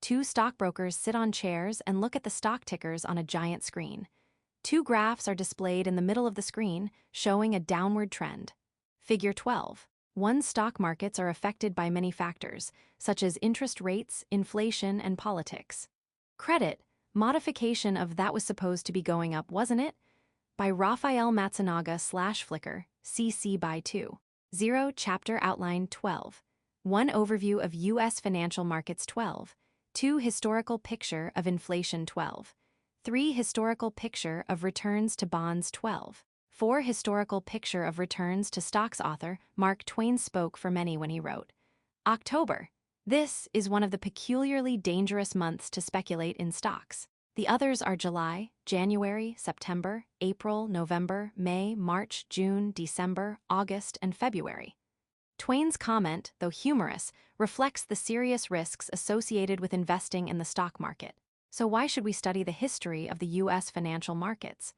Two stockbrokers sit on chairs and look at the stock tickers on a giant screen. Two graphs are displayed in the middle of the screen, showing a downward trend. Figure 12. One's stock markets are affected by many factors, such as interest rates, inflation, and politics. Credit, modification of that was supposed to be going up, wasn't it? By Rafael Matsunaga/Flickr, CC by 2. 0. Chapter Outline 12. 1. Overview of U.S. financial markets 12. 2. Historical picture of inflation 12. 3. Historical picture of returns to bonds 12. 4. Historical picture of returns to stocks. Author Mark Twain spoke for many when he wrote, October. This is one of the peculiarly dangerous months to speculate in stocks. The others are July, January, September, April, November, May, March, June, December, August, and February. Twain's comment, though humorous, reflects the serious risks associated with investing in the stock market. So why should we study the history of the U.S. financial markets?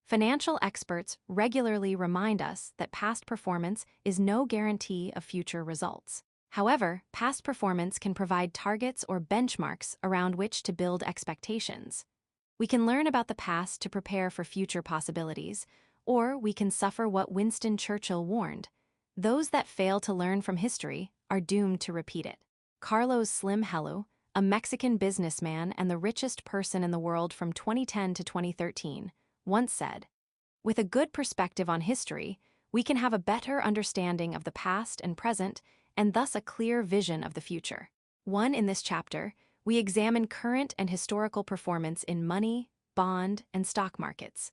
Financial experts regularly remind us that past performance is no guarantee of future results. However, past performance can provide targets or benchmarks around which to build expectations. We can learn about the past to prepare for future possibilities, or we can suffer what Winston Churchill warned: those that fail to learn from history are doomed to repeat it. Carlos Slim Helú, a Mexican businessman and the richest person in the world from 2010 to 2013, once said, "With a good perspective on history, we can have a better understanding of the past and present, and thus a clear vision of the future." 1. In this chapter, we examine current and historical performance in money, bond, and stock markets.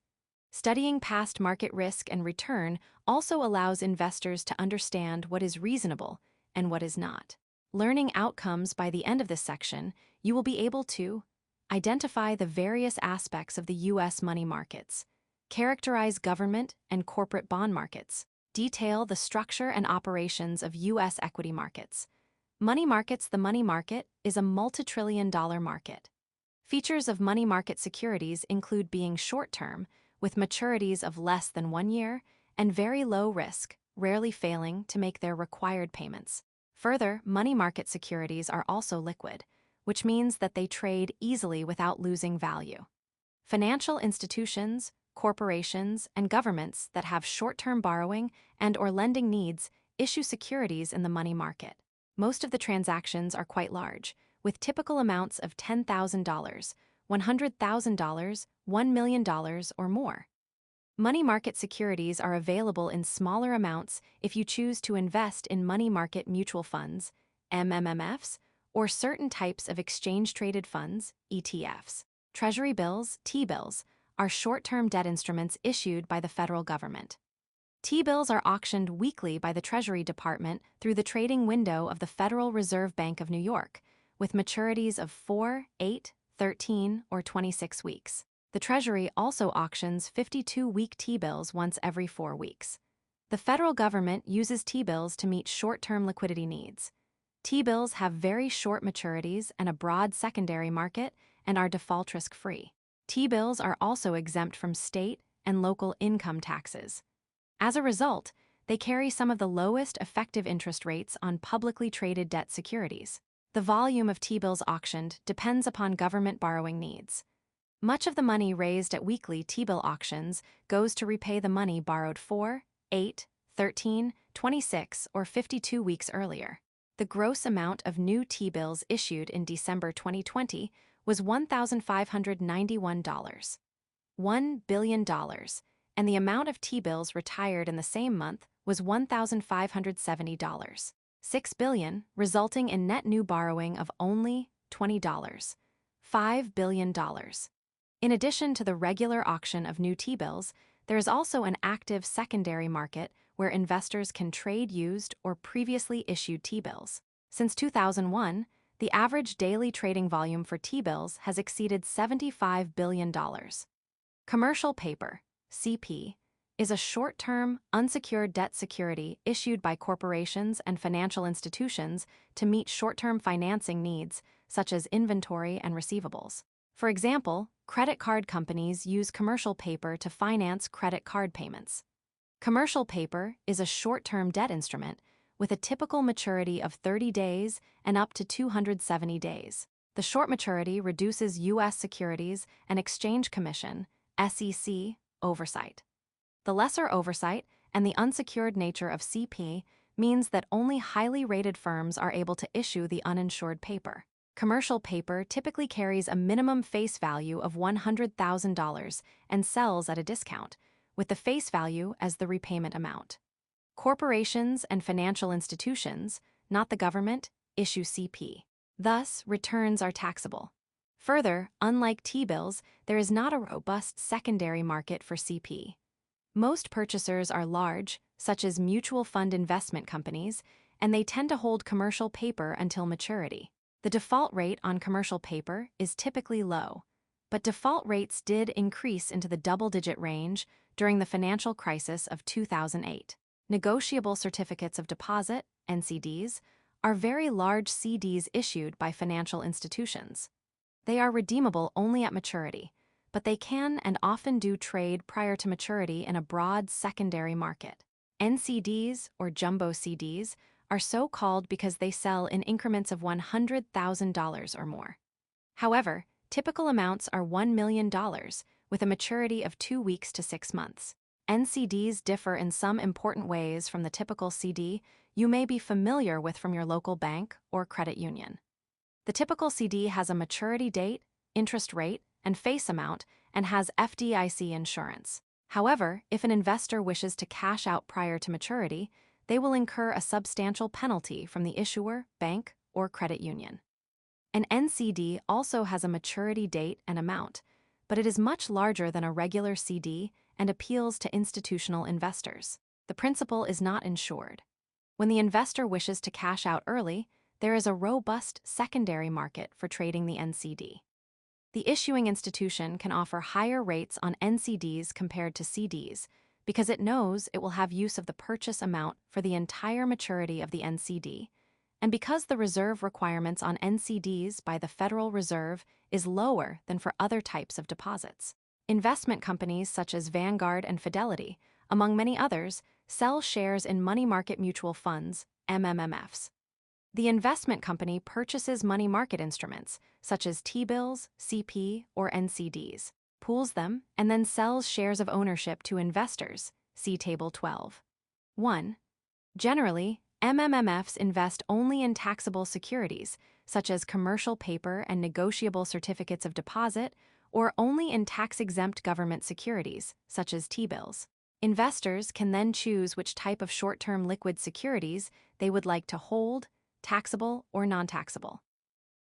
Studying past market risk and return also allows investors to understand what is reasonable and what is not. Learning outcomes by the end of this section, you will be able to identify the various aspects of the U.S. money markets, characterize government and corporate bond markets, detail the structure and operations of U.S. equity markets. Money markets. The money market is a multi-trillion-dollar market. Features of money market securities include being short-term, with maturities of less than 1 year, and very low risk, rarely failing to make their required payments. Further, money market securities are also liquid, which means that they trade easily without losing value. Financial institutions, corporations, and governments that have short-term borrowing and/or lending needs issue securities in the money market. Most of the transactions are quite large, with typical amounts of $10,000, $100,000, $1 million, or more. Money market securities are available in smaller amounts if you choose to invest in money market mutual funds, MMFs, or certain types of exchange-traded funds, ETFs. Treasury bills, T-bills, are short-term debt instruments issued by the federal government. T-bills are auctioned weekly by the Treasury Department through the trading window of the Federal Reserve Bank of New York, with maturities of 4, 8, 13, or 26 weeks. The Treasury also auctions 52-week T-bills once every 4 weeks. The federal government uses T-bills to meet short-term liquidity needs. T-bills have very short maturities and a broad secondary market and are default risk-free. T-bills are also exempt from state and local income taxes. As a result, they carry some of the lowest effective interest rates on publicly traded debt securities. The volume of T-bills auctioned depends upon government borrowing needs. Much of the money raised at weekly T-bill auctions goes to repay the money borrowed 4, 8, 13, 26, or 52 weeks earlier. The gross amount of new T-bills issued in December 2020 was $1,591, $1 billion, and the amount of T-bills retired in the same month was $1,570, $6 billion, resulting in net new borrowing of only $20, $5 billion. In addition to the regular auction of new T-bills, there is also an active secondary market where investors can trade used or previously issued T-bills. Since 2001, the average daily trading volume for T-bills has exceeded $75 billion. Commercial paper, CP, is a short-term, unsecured debt security issued by corporations and financial institutions to meet short-term financing needs, such as inventory and receivables. For example, credit card companies use commercial paper to finance credit card payments. Commercial paper is a short-term debt instrument with a typical maturity of 30 days and up to 270 days. The short maturity reduces U.S. Securities and Exchange Commission (SEC) oversight. The lesser oversight and the unsecured nature of CP means that only highly rated firms are able to issue the uninsured paper. Commercial paper typically carries a minimum face value of $100,000 and sells at a discount, with the face value as the repayment amount. Corporations and financial institutions, not the government, issue CP. Thus, returns are taxable. Further, unlike T-bills, there is not a robust secondary market for CP. Most purchasers are large, such as mutual fund investment companies, and they tend to hold commercial paper until maturity. The default rate on commercial paper is typically low, but default rates did increase into the double-digit range during the financial crisis of 2008. Negotiable certificates of deposit, NCDs, are very large CDs issued by financial institutions. They are redeemable only at maturity, but they can and often do trade prior to maturity in a broad secondary market. NCDs, or jumbo CDs, are so called because they sell in increments of $100,000 or more. However, typical amounts are $1 million, with a maturity of 2 weeks to 6 months. NCDs differ in some important ways from the typical CD you may be familiar with from your local bank or credit union. The typical CD has a maturity date, interest rate, and face amount, and has FDIC insurance. However, if an investor wishes to cash out prior to maturity, they will incur a substantial penalty from the issuer, bank, or credit union. An NCD also has a maturity date and amount, but it is much larger than a regular CD and appeals to institutional investors. The principal is not insured. When the investor wishes to cash out early, there is a robust secondary market for trading the NCD. The issuing institution can offer higher rates on NCDs compared to CDs because it knows it will have use of the purchase amount for the entire maturity of the NCD, and because the reserve requirements on NCDs by the Federal Reserve is lower than for other types of deposits. Investment companies such as Vanguard and Fidelity, among many others, sell shares in money market mutual funds, MMMFs. The investment company purchases money market instruments, such as T-bills, CP, or NCDs, pools them, and then sells shares of ownership to investors, see Table 12. 1. Generally, MMMFs invest only in taxable securities, such as commercial paper and negotiable certificates of deposit, or only in tax-exempt government securities, such as T-bills. Investors can then choose which type of short-term liquid securities they would like to hold, taxable or non-taxable.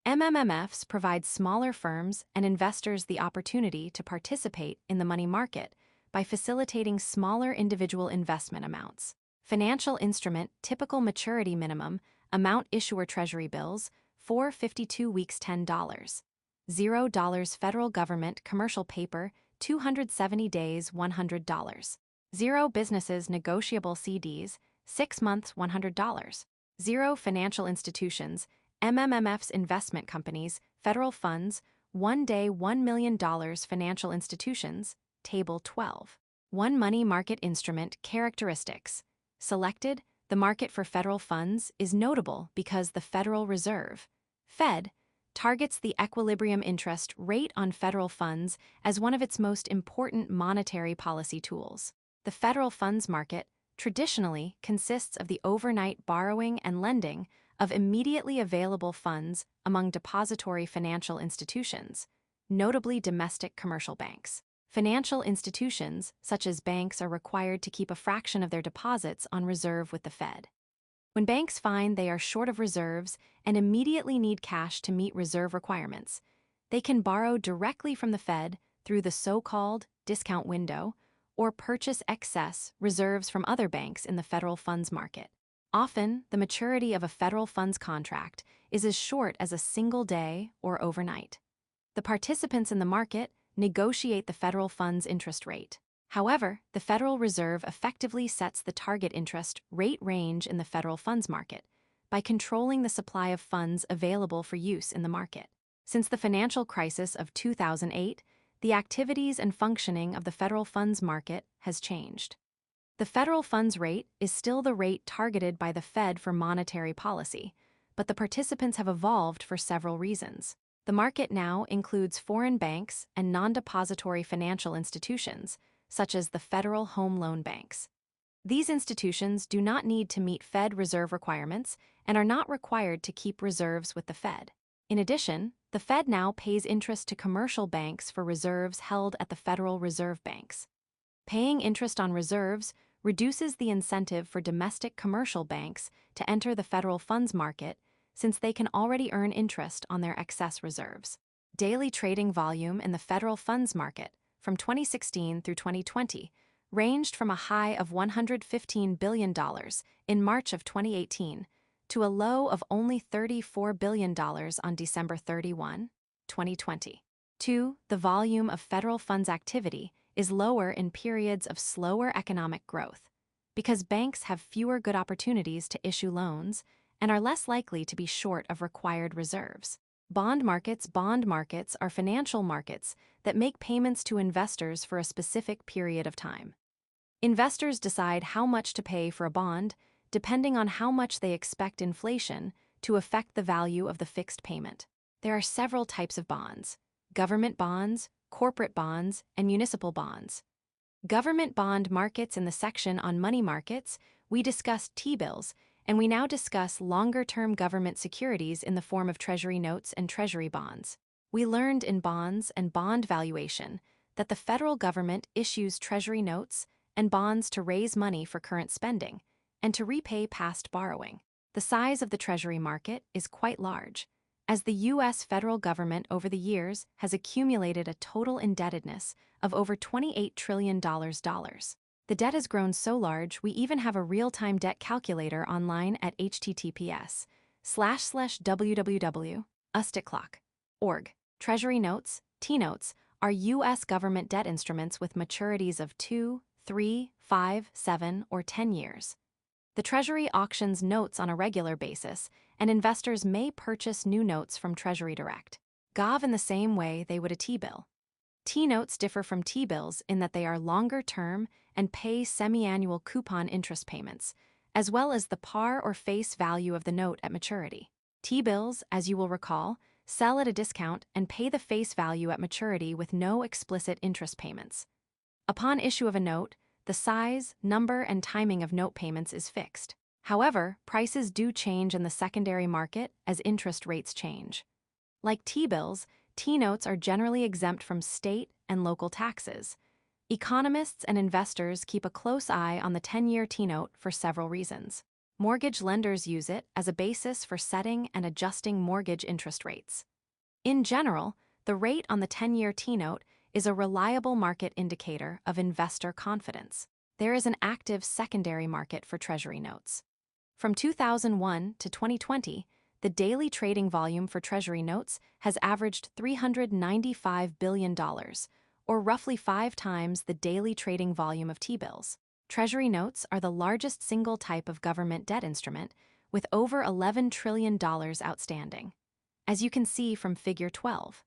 MMMFs provide smaller firms and investors the opportunity to participate in the money market by facilitating smaller individual investment amounts. Financial instrument typical maturity minimum amount issuer treasury bills 452 weeks $10. $0 federal government commercial paper 270 days $100. 0 businesses negotiable CDs 6 months $100. 0 financial institutions MMMFs investment companies, federal funds, 1 day $1 million financial institutions, Table 12. 1 money market instrument characteristics. Selected, the market for federal funds is notable because the Federal Reserve, Fed, targets the equilibrium interest rate on federal funds as one of its most important monetary policy tools. The federal funds market traditionally consists of the overnight borrowing and lending of immediately available funds among depository financial institutions, notably domestic commercial banks. Financial institutions, such as banks, are required to keep a fraction of their deposits on reserve with the Fed. When banks find they are short of reserves and immediately need cash to meet reserve requirements, they can borrow directly from the Fed through the so-called discount window or purchase excess reserves from other banks in the federal funds market. Often, the maturity of a federal funds contract is as short as a single day or overnight. The participants in the market negotiate the federal funds interest rate. However, the Federal Reserve effectively sets the target interest rate range in the federal funds market by controlling the supply of funds available for use in the market. Since the financial crisis of 2008, the activities and functioning of the federal funds market has changed. The federal funds rate is still the rate targeted by the Fed for monetary policy, but the participants have evolved for several reasons. The market now includes foreign banks and non-depository financial institutions, such as the Federal Home Loan Banks. These institutions do not need to meet Fed reserve requirements and are not required to keep reserves with the Fed. In addition, the Fed now pays interest to commercial banks for reserves held at the Federal Reserve Banks. Paying interest on reserves reduces the incentive for domestic commercial banks to enter the federal funds market since they can already earn interest on their excess reserves. Daily trading volume in the federal funds market from 2016 through 2020 ranged from a high of $115 billion in March of 2018 to a low of only $34 billion on December 31, 2020. 2. The volume of federal funds activity is lower in periods of slower economic growth because banks have fewer good opportunities to issue loans and are less likely to be short of required reserves. Bond markets are financial markets that make payments to investors for a specific period of time. Investors decide how much to pay for a bond depending on how much they expect inflation to affect the value of the fixed payment. There are several types of bonds: government bonds, corporate bonds, and municipal bonds. Government bond markets. In the section on money markets, we discussed T-bills, and we now discuss longer-term government securities in the form of Treasury notes and Treasury bonds. We learned in bonds and bond valuation that the federal government issues Treasury notes and bonds to raise money for current spending and to repay past borrowing. The size of the Treasury market is quite large, as the U.S. federal government over the years has accumulated a total indebtedness of over $28 trillion. The debt has grown so large we even have a real-time debt calculator online at https://www.ustitclock.org. Treasury notes, T-notes, are U.S. government debt instruments with maturities of 2, 3, 5, 7, or 10 years. The Treasury auctions notes on a regular basis, and investors may purchase new notes from Treasury Direct. Gov in the same way they would a T-bill. T-notes differ from T-bills in that they are longer term and pay semi-annual coupon interest payments, as well as the par or face value of the note at maturity. T-bills, as you will recall, sell at a discount and pay the face value at maturity with no explicit interest payments. Upon issue of a note, the size, number, and timing of note payments is fixed. However, prices do change in the secondary market as interest rates change. Like T-bills, T-notes are generally exempt from state and local taxes. Economists and investors keep a close eye on the 10-year T-note for several reasons. Mortgage lenders use it as a basis for setting and adjusting mortgage interest rates. In general, the rate on the 10-year T-note is a reliable market indicator of investor confidence. There is an active secondary market for Treasury notes. From 2001 to 2020, the daily trading volume for Treasury notes has averaged $395 billion, or roughly 5 times the daily trading volume of T-bills. Treasury notes are the largest single type of government debt instrument, with over $11 trillion outstanding, as you can see from Figure 12.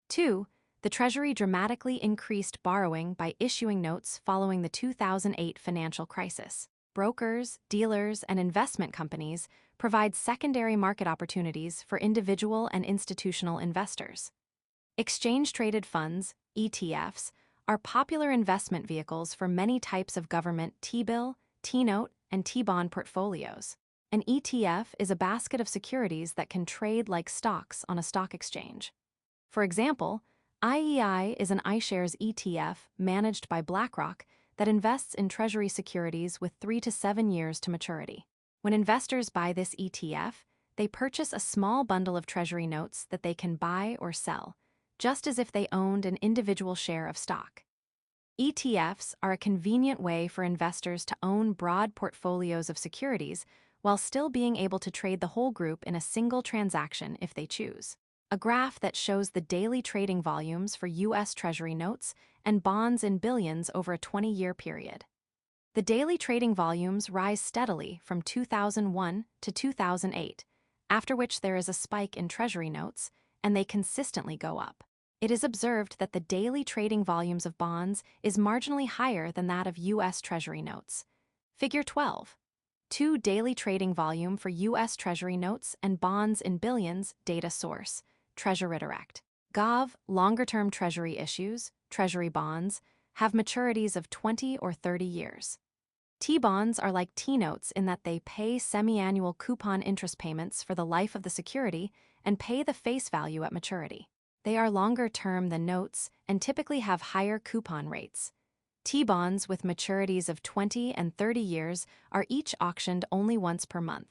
2. The Treasury dramatically increased borrowing by issuing notes following the 2008 financial crisis. Brokers, dealers, and investment companies provide secondary market opportunities for individual and institutional investors. Exchange-traded funds, ETFs, are popular investment vehicles for many types of government T-bill, T-note, and T-bond portfolios. An ETF is a basket of securities that can trade like stocks on a stock exchange. For example, IEI is an iShares ETF managed by BlackRock that invests in Treasury securities with 3 to 7 years to maturity. When investors buy this ETF, they purchase a small bundle of Treasury notes that they can buy or sell, just as if they owned an individual share of stock. ETFs are a convenient way for investors to own broad portfolios of securities while still being able to trade the whole group in a single transaction if they choose. A graph that shows the daily trading volumes for U.S. Treasury notes and bonds in billions over a 20-year period. The daily trading volumes rise steadily from 2001 to 2008, after which there is a spike in Treasury notes, and they consistently go up. It is observed that the daily trading volumes of bonds is marginally higher than that of U.S. Treasury notes. Figure 12. 2. Daily trading volume for U.S. Treasury notes and bonds in billions, data source, Treasury Direct. Gov, longer-term Treasury issues, Treasury bonds, have maturities of 20 or 30 years. T-bonds are like T-notes in that they pay semi-annual coupon interest payments for the life of the security and pay the face value at maturity. They are longer term than notes and typically have higher coupon rates. T-bonds with maturities of 20 and 30 years are each auctioned only once per month.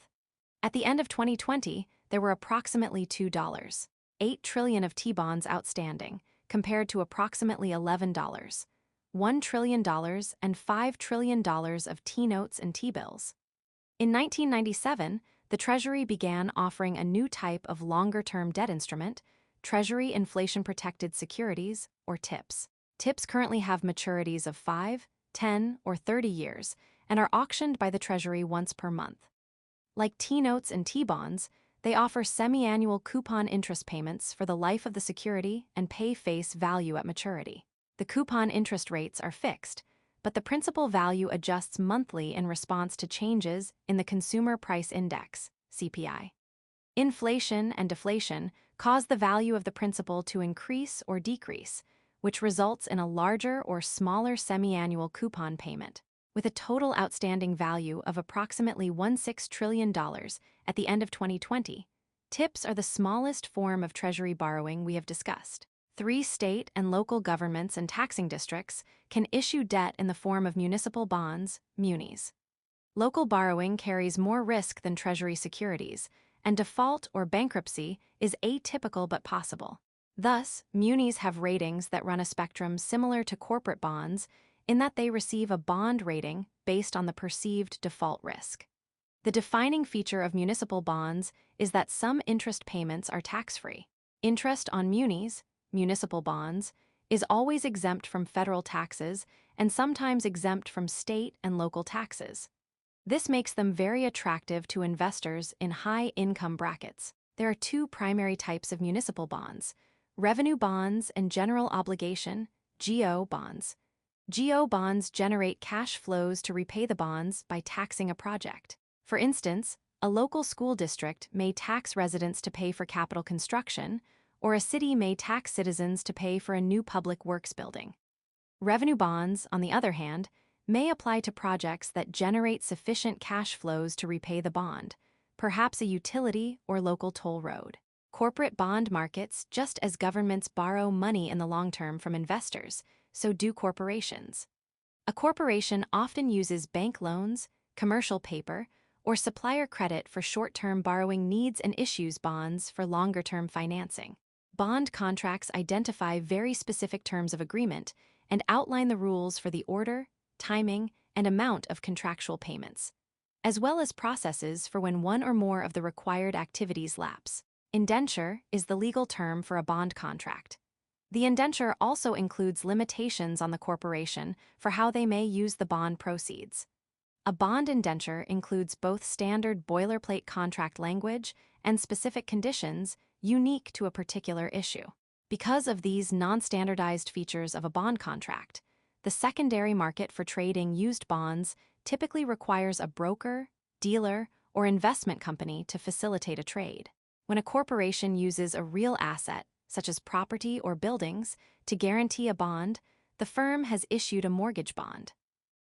At the end of 2020, there were approximately $8 trillion of T-bonds outstanding, compared to approximately $11, $1 trillion, and $5 trillion of T-notes and T-bills. In 1997, the Treasury began offering a new type of longer-term debt instrument, Treasury Inflation-Protected Securities, or TIPS. TIPS currently have maturities of 5, 10, or 30 years and are auctioned by the Treasury once per month. Like T-notes and T-bonds, they offer semi-annual coupon interest payments for the life of the security and pay face value at maturity. The coupon interest rates are fixed, but the principal value adjusts monthly in response to changes in the Consumer Price Index, CPI. Inflation and deflation cause the value of the principal to increase or decrease, which results in a larger or smaller semi-annual coupon payment. With a total outstanding value of approximately $16 trillion at the end of 2020, TIPS are the smallest form of Treasury borrowing we have discussed. 3 state and local governments and taxing districts can issue debt in the form of municipal bonds, munis. Local borrowing carries more risk than Treasury securities, and default or bankruptcy is atypical but possible. Thus, munis have ratings that run a spectrum similar to corporate bonds in that they receive a bond rating based on the perceived default risk. The defining feature of municipal bonds is that some interest payments are tax-free. Interest on munis, municipal bonds, is always exempt from federal taxes and sometimes exempt from state and local taxes. This makes them very attractive to investors in high-income brackets. There are 2 primary types of municipal bonds: revenue bonds and general obligation, GO bonds. GO bonds generate cash flows to repay the bonds by taxing a project. For instance, a local school district may tax residents to pay for capital construction, or a city may tax citizens to pay for a new public works building. Revenue bonds, on the other hand, may apply to projects that generate sufficient cash flows to repay the bond, perhaps a utility or local toll road. Corporate bond markets, just as governments borrow money in the long term from investors, so do corporations. A corporation often uses bank loans, commercial paper, or supplier credit for short-term borrowing needs and issues bonds for longer-term financing. Bond contracts identify very specific terms of agreement and outline the rules for the order, timing, and amount of contractual payments, as well as processes for when one or more of the required activities lapse. Indenture is the legal term for a bond contract. The indenture also includes limitations on the corporation for how they may use the bond proceeds. A bond indenture includes both standard boilerplate contract language and specific conditions unique to a particular issue. Because of these non-standardized features of a bond contract, the secondary market for trading used bonds typically requires a broker, dealer, or investment company to facilitate a trade. When a corporation uses a real asset, such as property or buildings, to guarantee a bond, the firm has issued a mortgage bond.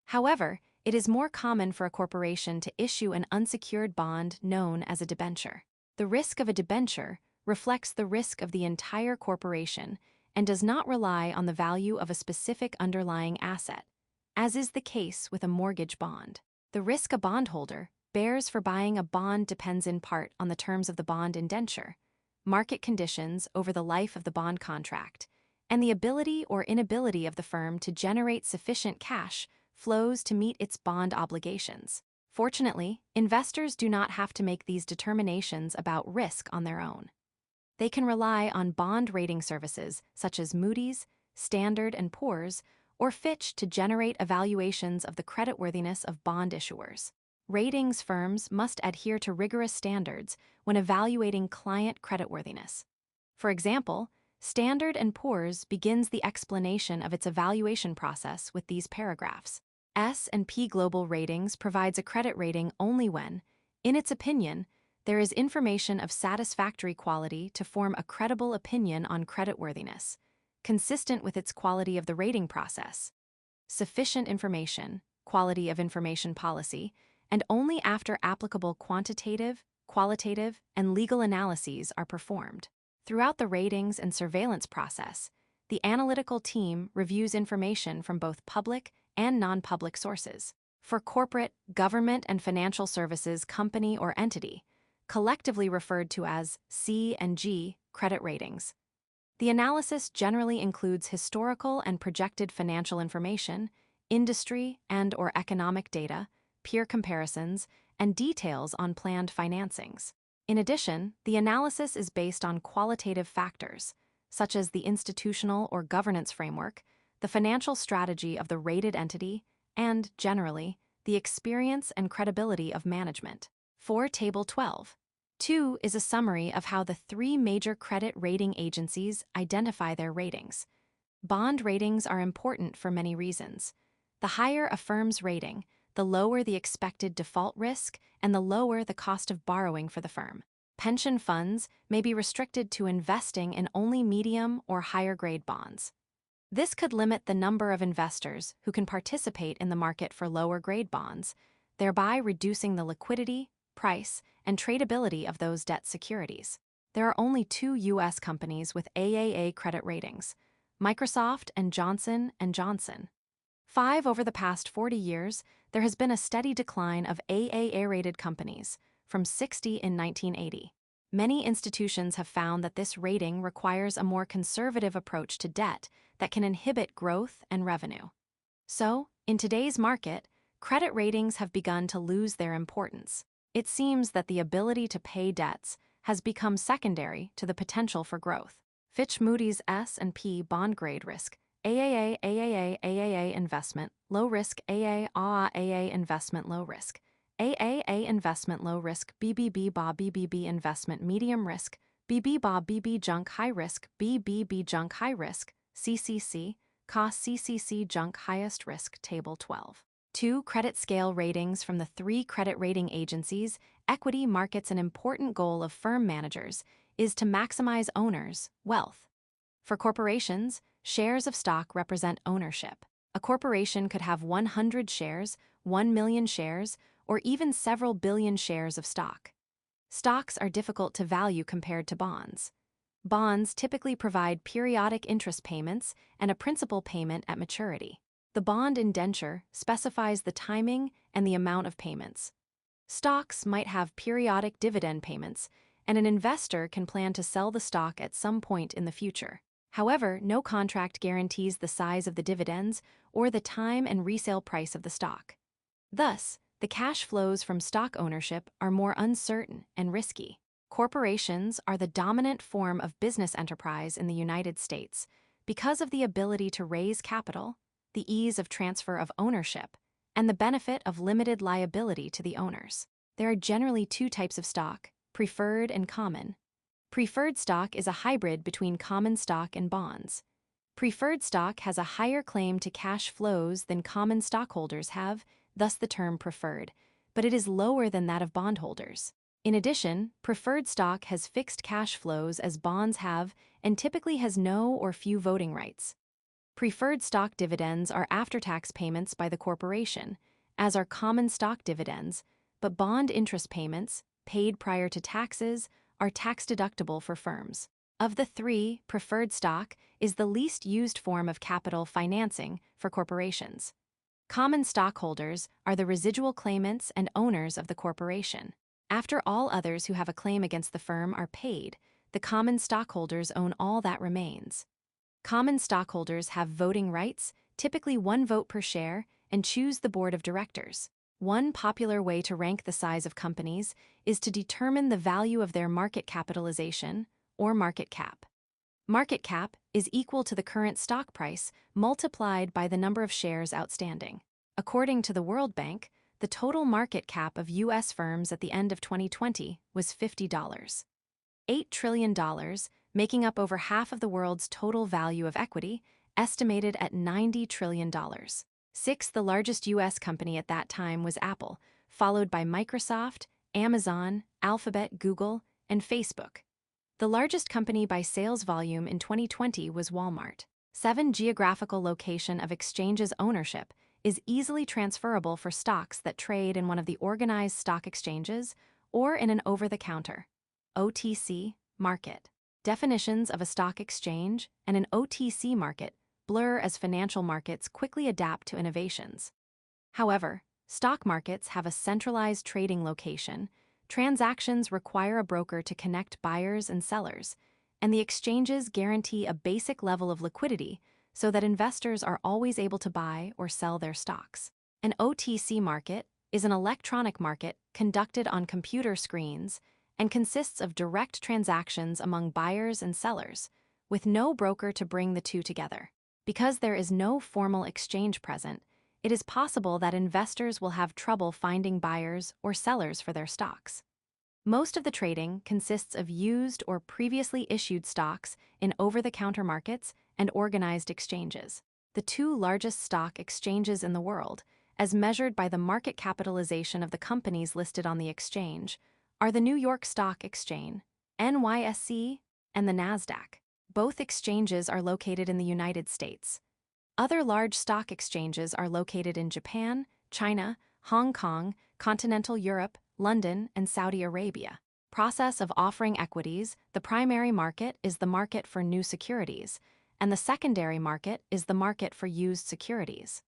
However, it is more common for a corporation to issue an unsecured bond known as a debenture. The risk of a debenture reflects the risk of the entire corporation and does not rely on the value of a specific underlying asset, as is the case with a mortgage bond. The risk a bondholder bears for buying a bond depends in part on the terms of the bond indenture, market conditions over the life of the bond contract, and the ability or inability of the firm to generate sufficient cash flows to meet its bond obligations. Fortunately, investors do not have to make these determinations about risk on their own. They can rely on bond rating services such as Moody's, Standard & Poor's, or Fitch to generate evaluations of the creditworthiness of bond issuers. Ratings firms must adhere to rigorous standards when evaluating client creditworthiness. For example, Standard & Poor's begins the explanation of its evaluation process with these paragraphs. S&P Global Ratings provides a credit rating only when, in its opinion, There is information of satisfactory quality to form a credible opinion on creditworthiness, consistent with its quality of the rating process. Sufficient information, quality of information policy, and only after applicable quantitative, qualitative, and legal analyses are performed. Throughout the ratings and surveillance process, the analytical team reviews information from both public and non-public sources. For corporate, government, and financial services company or entity, collectively referred to as C and G credit ratings, the analysis generally includes historical and projected financial information, industry and/or economic data, peer comparisons, and details on planned financings. In addition, the analysis is based on qualitative factors, such as the institutional or governance framework, the financial strategy of the rated entity, and, generally, the experience and credibility of management. For Table 12. 2 is a summary of how the three major credit rating agencies identify their ratings. Bond ratings are important for many reasons. The higher a firm's rating, the lower the expected default risk and the lower the cost of borrowing for the firm. Pension funds may be restricted to investing in only medium or higher grade bonds. This could limit the number of investors who can participate in the market for lower grade bonds, thereby reducing the liquidity, price, and tradability of those debt securities. There are only 2 U.S. companies with AAA credit ratings, Microsoft and Johnson & Johnson. Over the past 40 years, there has been a steady decline of AAA-rated companies, from 60 in 1980. Many institutions have found that this rating requires a more conservative approach to debt that can inhibit growth and revenue. So, in today's market, credit ratings have begun to lose their importance. It seems that the ability to pay debts has become secondary to the potential for growth. Fitch Moody's S&P bond grade risk, AAA investment, low risk, AA investment, low risk, AAA investment, low risk, BBB investment, medium risk, BB junk high risk, BBB junk high risk, CCC, cost CCC junk highest risk. Table 12. 2 credit scale ratings from the 3 credit rating agencies. Equity markets. An important goal of firm managers is to maximize owners' wealth. For corporations, shares of stock represent ownership. A corporation could have 100 shares, 1 million shares, or even several billion shares of stock. Stocks are difficult to value compared to bonds. Bonds typically provide periodic interest payments and a principal payment at maturity. The bond indenture specifies the timing and the amount of payments. Stocks might have periodic dividend payments, and an investor can plan to sell the stock at some point in the future. However, no contract guarantees the size of the dividends or the time and resale price of the stock. Thus, the cash flows from stock ownership are more uncertain and risky. Corporations are the dominant form of business enterprise in the United States because of the ability to raise capital, the ease of transfer of ownership, and the benefit of limited liability to the owners. There are generally 2 types of stock, preferred and common. Preferred stock is a hybrid between common stock and bonds. Preferred stock has a higher claim to cash flows than common stockholders have, thus the term preferred, but it is lower than that of bondholders. In addition, preferred stock has fixed cash flows as bonds have and typically has no or few voting rights. Preferred stock dividends are after-tax payments by the corporation, as are common stock dividends, but bond interest payments, paid prior to taxes, are tax-deductible for firms. Of the 3, preferred stock is the least used form of capital financing for corporations. Common stockholders are the residual claimants and owners of the corporation. After all others who have a claim against the firm are paid, the common stockholders own all that remains. Common stockholders have voting rights, typically 1 vote per share, and choose the board of directors. One popular way to rank the size of companies is to determine the value of their market capitalization, or market cap. Market cap is equal to the current stock price multiplied by the number of shares outstanding. According to the World Bank, the total market cap of U.S. firms at the end of 2020 was $50. $8 trillion, making up over half of the world's total value of equity, estimated at $90 trillion. Sixth, the largest U.S. company at that time was Apple, followed by Microsoft, Amazon, Alphabet, Google, and Facebook. The largest company by sales volume in 2020 was Walmart. 7. Geographical location of exchange's ownership is easily transferable for stocks that trade in one of the organized stock exchanges or in an over-the-counter (OTC) market. Definitions of a stock exchange and an OTC market blur as financial markets quickly adapt to innovations. However, stock markets have a centralized trading location, transactions require a broker to connect buyers and sellers, and the exchanges guarantee a basic level of liquidity so that investors are always able to buy or sell their stocks. An OTC market is an electronic market conducted on computer screens and consists of direct transactions among buyers and sellers, with no broker to bring the two together. Because there is no formal exchange present, it is possible that investors will have trouble finding buyers or sellers for their stocks. Most of the trading consists of used or previously issued stocks in over-the-counter markets and organized exchanges. The two largest stock exchanges in the world, as measured by the market capitalization of the companies listed on the exchange, are the New York Stock Exchange, NYSE, and the NASDAQ. Both exchanges are located in the United States. Other large stock exchanges are located in Japan, China, Hong Kong, continental Europe, London, and Saudi Arabia. Process of offering equities: the primary market is the market for new securities, and the secondary market is the market for used securities.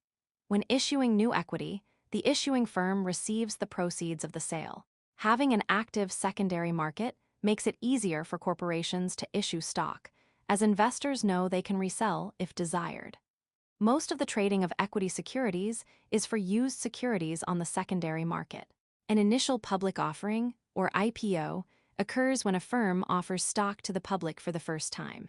When issuing new equity, the issuing firm receives the proceeds of the sale. Having an active secondary market makes it easier for corporations to issue stock, as investors know they can resell if desired. Most of the trading of equity securities is for used securities on the secondary market. An initial public offering, or IPO, occurs when a firm offers stock to the public for the first time.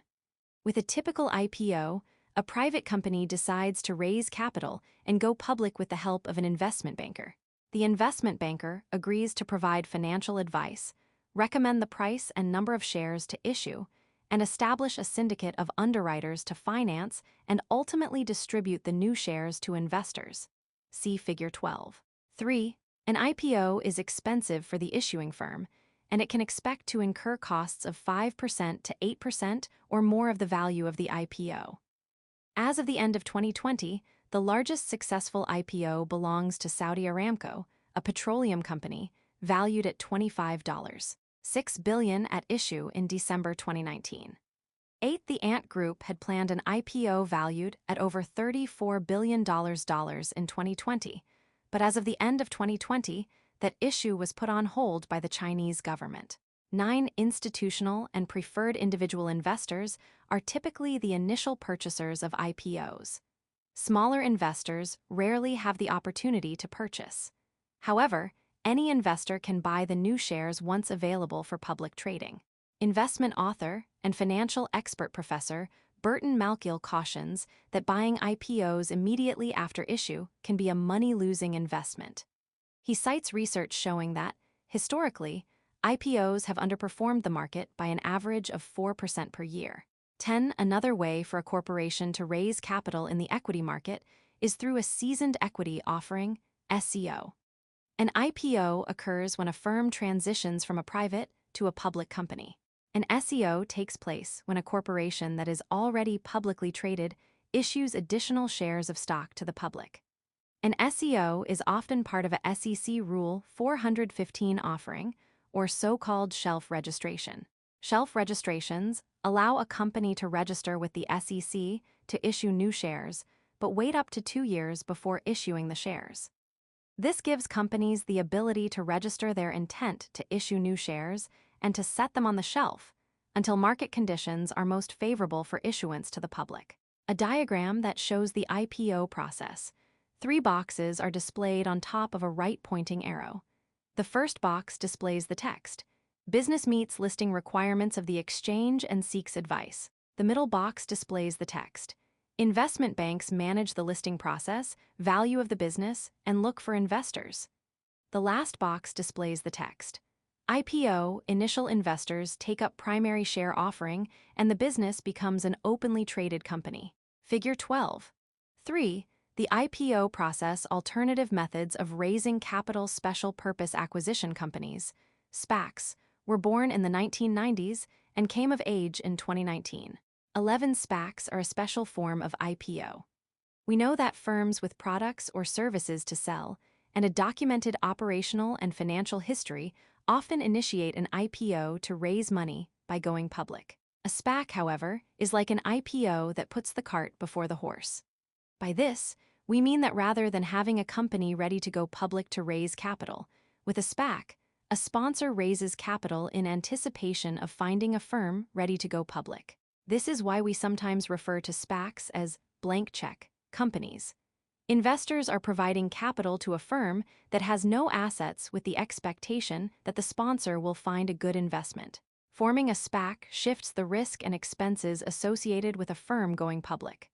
With a typical IPO, a private company decides to raise capital and go public with the help of an investment banker. The investment banker agrees to provide financial advice, recommend the price and number of shares to issue, and establish a syndicate of underwriters to finance and ultimately distribute the new shares to investors. See Figure 12. 3. An IPO is expensive for the issuing firm, and it can expect to incur costs of 5% to 8% or more of the value of the IPO. As of the end of 2020, the largest successful IPO belongs to Saudi Aramco, a petroleum company, valued at $25.6 billion at issue in December 2019. 8. The Ant Group had planned an IPO valued at over $34 billion in 2020, but as of the end of 2020, that issue was put on hold by the Chinese government. 9. Institutional and preferred individual investors are typically the initial purchasers of IPOs. Smaller investors rarely have the opportunity to purchase. However, any investor can buy the new shares once available for public trading. Investment author and financial expert Professor Burton Malkiel cautions that buying IPOs immediately after issue can be a money-losing investment. He cites research showing that, historically, IPOs have underperformed the market by an average of 4% per year. 10. Another way for a corporation to raise capital in the equity market is through a seasoned equity offering, SEO. An IPO occurs when a firm transitions from a private to a public company. An SEO takes place when a corporation that is already publicly traded issues additional shares of stock to the public. An SEO is often part of a SEC Rule 415 offering, or so-called shelf registration. Shelf registrations allow a company to register with the SEC to issue new shares, but wait up to 2 years before issuing the shares. This gives companies the ability to register their intent to issue new shares and to set them on the shelf until market conditions are most favorable for issuance to the public. A diagram that shows the IPO process. 3 boxes are displayed on top of a right-pointing arrow. The first box displays the text, "Business meets listing requirements of the exchange and seeks advice." The middle box displays the text, "Investment banks manage the listing process, value of the business, and look for investors." The last box displays the text, "IPO, initial investors take up primary share offering, and the business becomes an openly traded company." Figure 12. 3. The IPO process: alternative methods of raising capital: special purpose acquisition companies. SPACs, were born in the 1990s and came of age in 2019. 11 SPACs are a special form of IPO. We know that firms with products or services to sell and a documented operational and financial history often initiate an IPO to raise money by going public. A SPAC, however, is like an IPO that puts the cart before the horse. By this, we mean that rather than having a company ready to go public to raise capital, with a SPAC, a sponsor raises capital in anticipation of finding a firm ready to go public. This is why we sometimes refer to SPACs as blank check companies. Investors are providing capital to a firm that has no assets with the expectation that the sponsor will find a good investment. Forming a SPAC shifts the risk and expenses associated with a firm going public.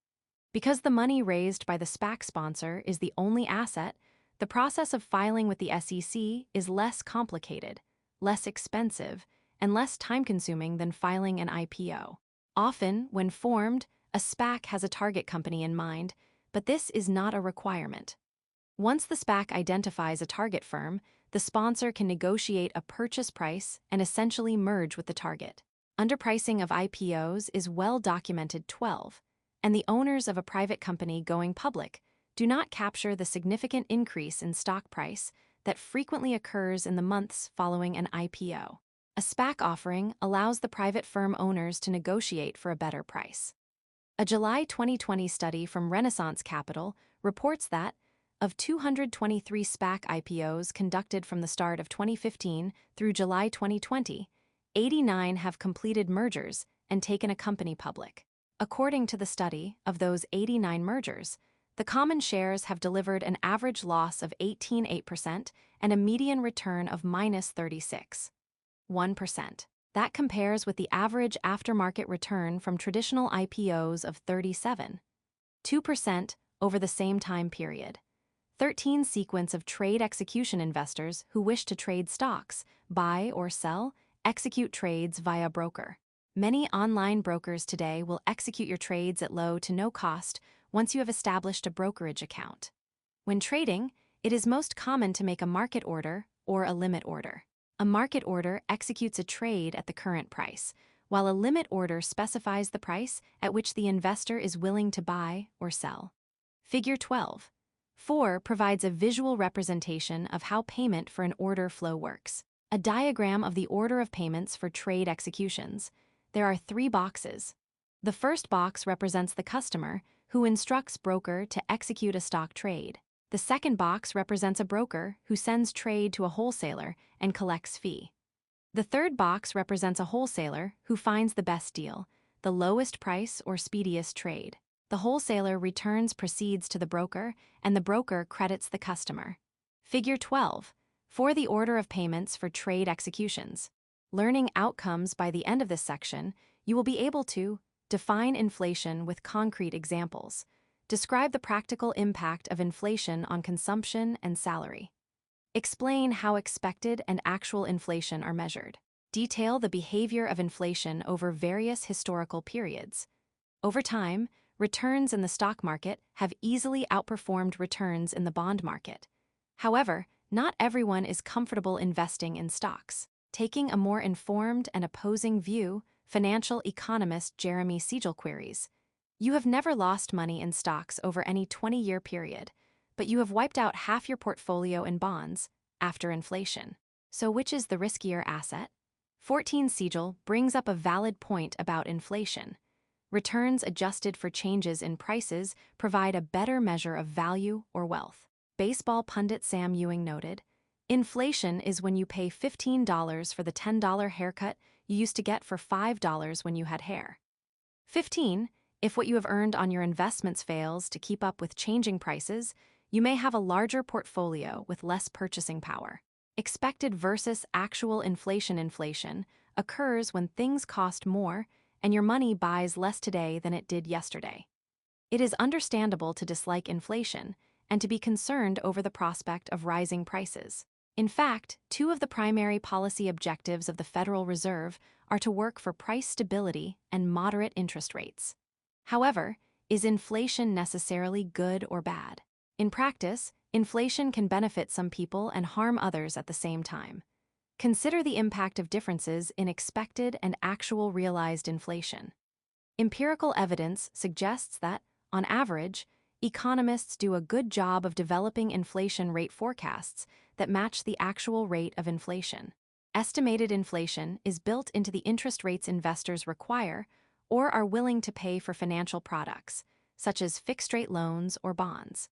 Because the money raised by the SPAC sponsor is the only asset, the process of filing with the SEC is less complicated, less expensive, and less time-consuming than filing an IPO. Often, when formed, a SPAC has a target company in mind, but this is not a requirement. Once the SPAC identifies a target firm, the sponsor can negotiate a purchase price and essentially merge with the target. Underpricing of IPOs is well documented 12, and the owners of a private company going public do not capture the significant increase in stock price that frequently occurs in the months following an IPO. A SPAC offering allows the private firm owners to negotiate for a better price. A July 2020 study from Renaissance Capital reports that, of 223 SPAC IPOs conducted from the start of 2015 through July 2020, 89 have completed mergers and taken a company public. According to the study, of those 89 mergers, the common shares have delivered an average loss of 18.8% and a median return of minus 36.1%. That compares with the average aftermarket return from traditional IPOs of 37.2% over the same time period. 13 sequence of trade execution investors who wish to trade stocks, buy or sell, execute trades via broker. Many online brokers today will execute your trades at low to no cost once you have established a brokerage account. When trading, it is most common to make a market order or a limit order. A market order executes a trade at the current price, while a limit order specifies the price at which the investor is willing to buy or sell. Figure 12.4 provides a visual representation of how payment for an order flow works. A diagram of the order of payments for trade executions. There are 3 boxes. The first box represents the customer, who instructs broker to execute a stock trade. The second box represents a broker who sends trade to a wholesaler and collects fee. The third box represents a wholesaler who finds the best deal, the lowest price or speediest trade. The wholesaler returns proceeds to the broker, and the broker credits the customer. Figure 12. For the order of payments for trade executions. Learning outcomes by the end of this section, you will be able to define inflation with concrete examples. Describe the practical impact of inflation on consumption and salary. Explain how expected and actual inflation are measured. Detail the behavior of inflation over various historical periods. Over time, returns in the stock market have easily outperformed returns in the bond market. However, not everyone is comfortable investing in stocks. Taking a more informed and opposing view, financial economist Jeremy Siegel queries, "You have never lost money in stocks over any 20-year period, but you have wiped out half your portfolio in bonds after inflation. So which is the riskier asset?" 14 Siegel brings up a valid point about inflation. Returns adjusted for changes in prices provide a better measure of value or wealth. Baseball pundit Sam Ewing noted, "Inflation is when you pay $15 for the $10 haircut you used to get for $5 when you had hair." 15. If what you have earned on your investments fails to keep up with changing prices, you may have a larger portfolio with less purchasing power. Expected versus actual inflation occurs when things cost more and your money buys less today than it did yesterday. It is understandable to dislike inflation and to be concerned over the prospect of rising prices. In fact, 2 of the primary policy objectives of the Federal Reserve are to work for price stability and moderate interest rates. However, is inflation necessarily good or bad? In practice, inflation can benefit some people and harm others at the same time. Consider the impact of differences in expected and actual realized inflation. Empirical evidence suggests that, on average, economists do a good job of developing inflation rate forecasts that match the actual rate of inflation. Estimated inflation is built into the interest rates investors require or are willing to pay for financial products, such as fixed-rate loans or bonds.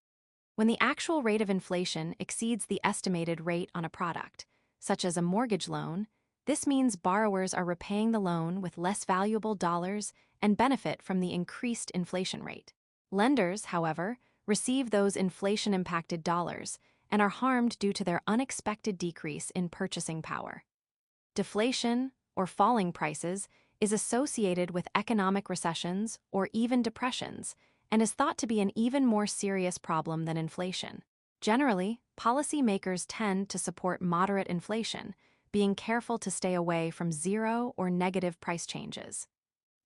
When the actual rate of inflation exceeds the estimated rate on a product, such as a mortgage loan, this means borrowers are repaying the loan with less valuable dollars and benefit from the increased inflation rate. Lenders, however, receive those inflation-impacted dollars and are harmed due to their unexpected decrease in purchasing power. Deflation, or falling prices, is associated with economic recessions or even depressions and is thought to be an even more serious problem than inflation. Generally, policymakers tend to support moderate inflation, being careful to stay away from zero or negative price changes.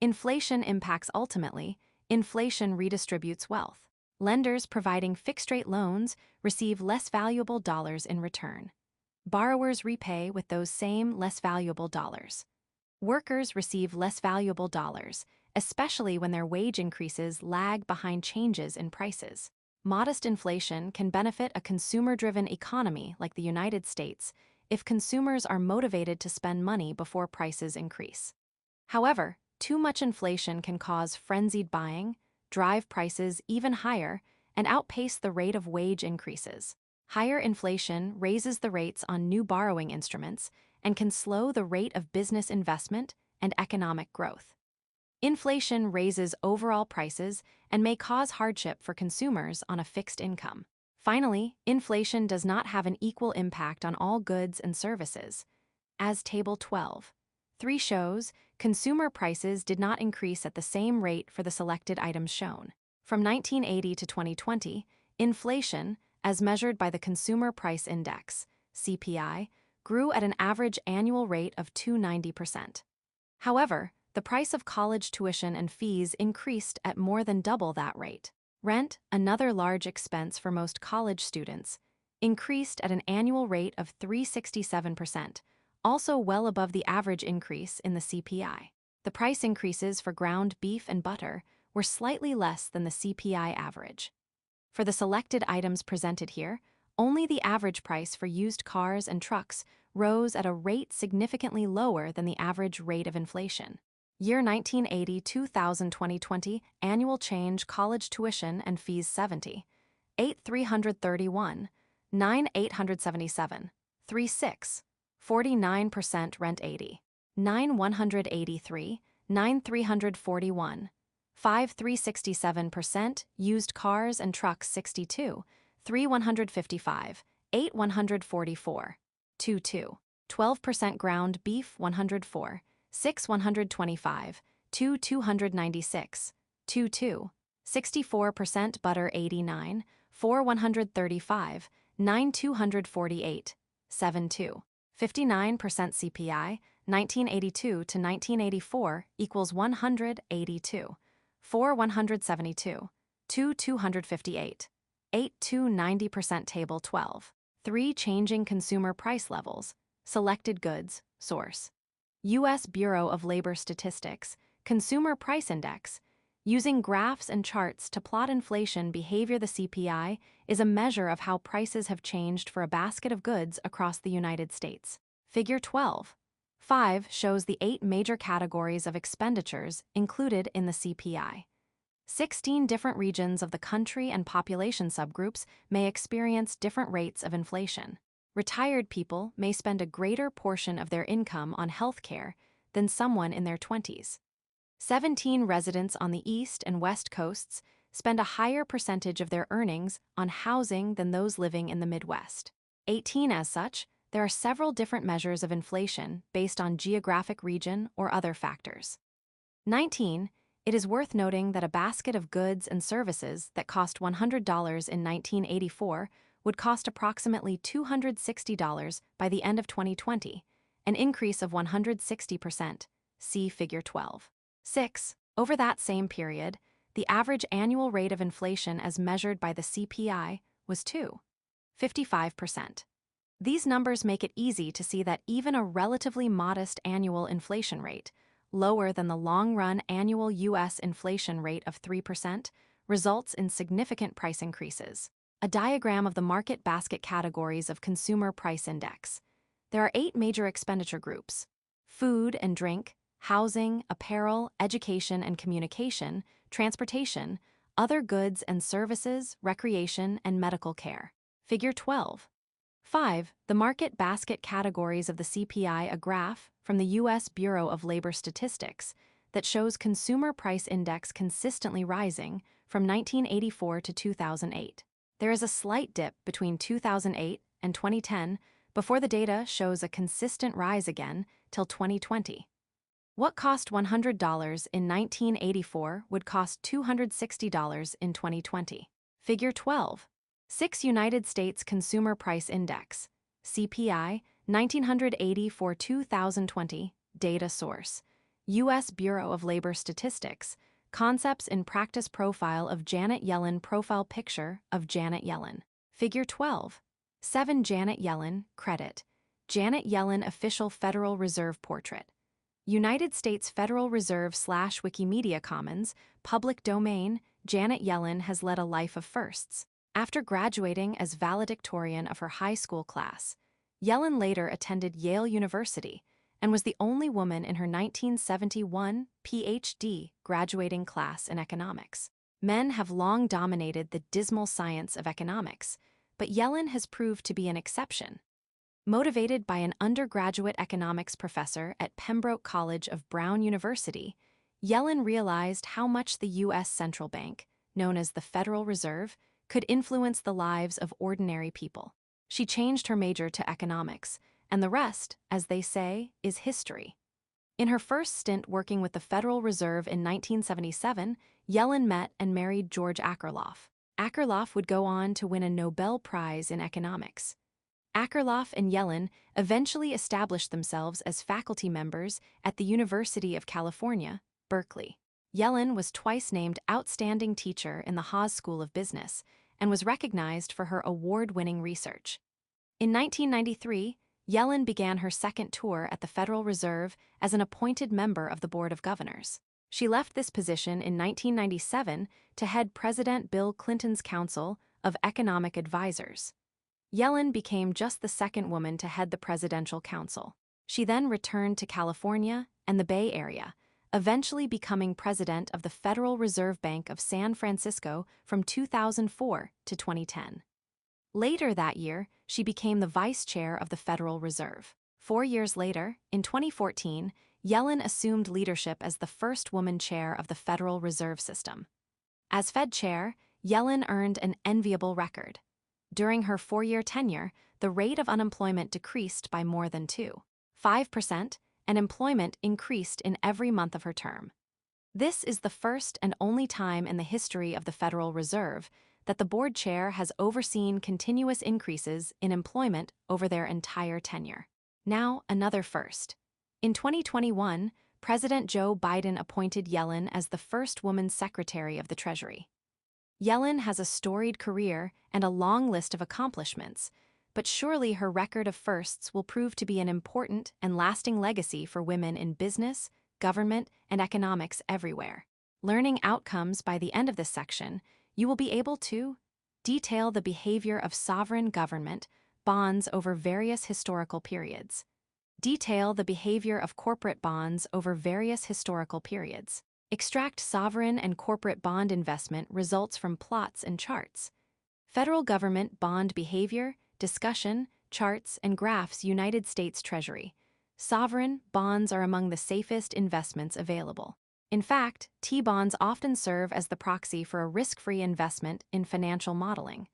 Inflation impacts ultimately, inflation redistributes wealth. Lenders providing fixed-rate loans receive less valuable dollars in return. Borrowers repay with those same less valuable dollars. Workers receive less valuable dollars, especially when their wage increases lag behind changes in prices. Modest inflation can benefit a consumer-driven economy like the United States if consumers are motivated to spend money before prices increase. However, too much inflation can cause frenzied buying, drive prices even higher, and outpace the rate of wage increases. Higher inflation raises the rates on new borrowing instruments and can slow the rate of business investment and economic growth. Inflation raises overall prices and may cause hardship for consumers on a fixed income. Finally, inflation does not have an equal impact on all goods and services. As Table 12.3 shows, consumer prices did not increase at the same rate for the selected items shown. From 1980 to 2020, inflation, as measured by the Consumer Price Index, CPI, grew at an average annual rate of 290%. However, the price of college tuition and fees increased at more than double that rate. Rent, another large expense for most college students, increased at an annual rate of 367%, also well above the average increase in the CPI. The price increases for ground beef and butter were slightly less than the CPI average. For the selected items presented here, only the average price for used cars and trucks rose at a rate significantly lower than the average rate of inflation. Year 1980, 2000, 2020, annual change college tuition and fees 70, 8,331, 9,877, 36, 49% rent 80, 9,183, 9,341, 5,367% used cars and trucks 62, 3,155, 8,144, 22, 12% ground beef 104, 6,125, 2,296, 22, 64% butter 89, 4,135, 9,248, 72, 59% CPI, 1982 to 1984 equals 182, 4,172, 2,258, 8 to 90% Table 12. 3 changing consumer price levels, selected goods, source. U.S. Bureau of Labor Statistics, Consumer Price Index. Using graphs and charts to plot inflation behavior, the CPI is a measure of how prices have changed for a basket of goods across the United States. Figure 12.5 shows the 8 major categories of expenditures included in the CPI. 16 different regions of the country and population subgroups may experience different rates of inflation. Retired people may spend a greater portion of their income on health care than someone in their 20s. 17 residents on the East and West Coasts spend a higher percentage of their earnings on housing than those living in the Midwest. 18 as such, there are several different measures of inflation based on geographic region or other factors. 19. It is worth noting that a basket of goods and services that cost $100 in 1984 would cost approximately $260 by the end of 2020, an increase of 160%. See Figure 12. 6. Over that same period, the average annual rate of inflation as measured by the CPI was 2.55%. These numbers make it easy to see that even a relatively modest annual inflation rate, lower than the long-run annual U.S. inflation rate of 3%, results in significant price increases. A diagram of the market basket categories of Consumer Price Index. There are 8 major expenditure groups: food and drink, housing, apparel, education and communication, transportation, other goods and services, recreation, and medical care. Figure 12. 5. The market basket categories of the CPI, a graph from the U.S. Bureau of Labor Statistics that shows Consumer Price Index consistently rising from 1984 to 2008. There is a slight dip between 2008 and 2010 before the data shows a consistent rise again till 2020. What cost $100 in 1984 would cost $260 in 2020. Figure 12. 6. United States Consumer Price Index, CPI, 1980 for 2020, data source, U.S. Bureau of Labor Statistics, Concepts in Practice Profile of Janet Yellen, Profile Picture of Janet Yellen. Figure 12. 7. Janet Yellen, Credit, Janet Yellen Official Federal Reserve Portrait, United States Federal Reserve / Wikimedia Commons, Public Domain. Janet Yellen has led a life of firsts. After graduating as valedictorian of her high school class, Yellen later attended Yale University and was the only woman in her 1971 PhD graduating class in economics. Men have long dominated the dismal science of economics, but Yellen has proved to be an exception. Motivated by an undergraduate economics professor at Pembroke College of Brown University, Yellen realized how much the U.S. central bank, known as the Federal Reserve, could influence the lives of ordinary people. She changed her major to economics, and the rest, as they say, is history. In her first stint working with the Federal Reserve in 1977, Yellen met and married George Akerlof. Akerlof would go on to win a Nobel Prize in economics. Akerlof and Yellen eventually established themselves as faculty members at the University of California, Berkeley. Yellen was twice named Outstanding Teacher in the Haas School of Business and was recognized for her award-winning research. In 1993, Yellen began her second tour at the Federal Reserve as an appointed member of the Board of Governors. She left this position in 1997 to head President Bill Clinton's Council of Economic Advisors. Yellen became just the second woman to head the Presidential Council. She then returned to California and the Bay Area, eventually becoming president of the Federal Reserve Bank of San Francisco from 2004 to 2010. Later that year, she became the vice chair of the Federal Reserve. 4 years later, in 2014, Yellen assumed leadership as the first woman chair of the Federal Reserve System. As Fed chair, Yellen earned an enviable record. During her 4-year tenure, the rate of unemployment decreased by more than 2.5%, and employment increased in every month of her term. This is the first and only time in the history of the Federal Reserve that the board chair has overseen continuous increases in employment over their entire tenure. Now, another first. In 2021, President Joe Biden appointed Yellen as the first woman Secretary of the Treasury. Yellen has a storied career and a long list of accomplishments, but surely her record of firsts will prove to be an important and lasting legacy for women in business, government, and economics everywhere. Learning outcomes by the end of this section, you will be able to detail the behavior of sovereign government bonds over various historical periods. Detail the behavior of corporate bonds over various historical periods. Extract sovereign and corporate bond investment results from plots and charts. Federal government bond behavior, discussion, charts, and graphs. United States Treasury. Sovereign bonds are among the safest investments available. In fact, T-bonds often serve as the proxy for a risk-free investment in financial modeling.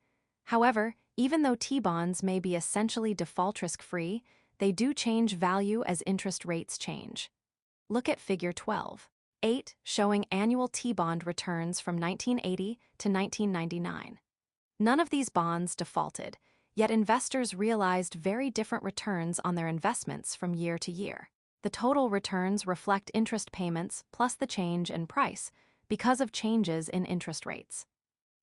However, even though T-bonds may be essentially default risk-free, they do change value as interest rates change. Look at Figure 12. 8, showing annual T-bond returns from 1980 to 1999. None of these bonds defaulted, yet investors realized very different returns on their investments from year to year. The total returns reflect interest payments plus the change in price because of changes in interest rates.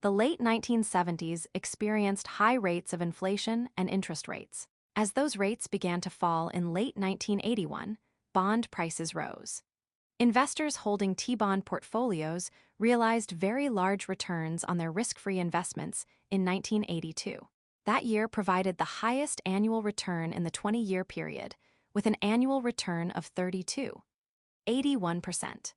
The late 1970s experienced high rates of inflation and interest rates. As those rates began to fall in late 1981, bond prices rose. Investors holding T-bond portfolios realized very large returns on their risk-free investments in 1982. That year provided the highest annual return in the 20-year period, with an annual return of 82.81%.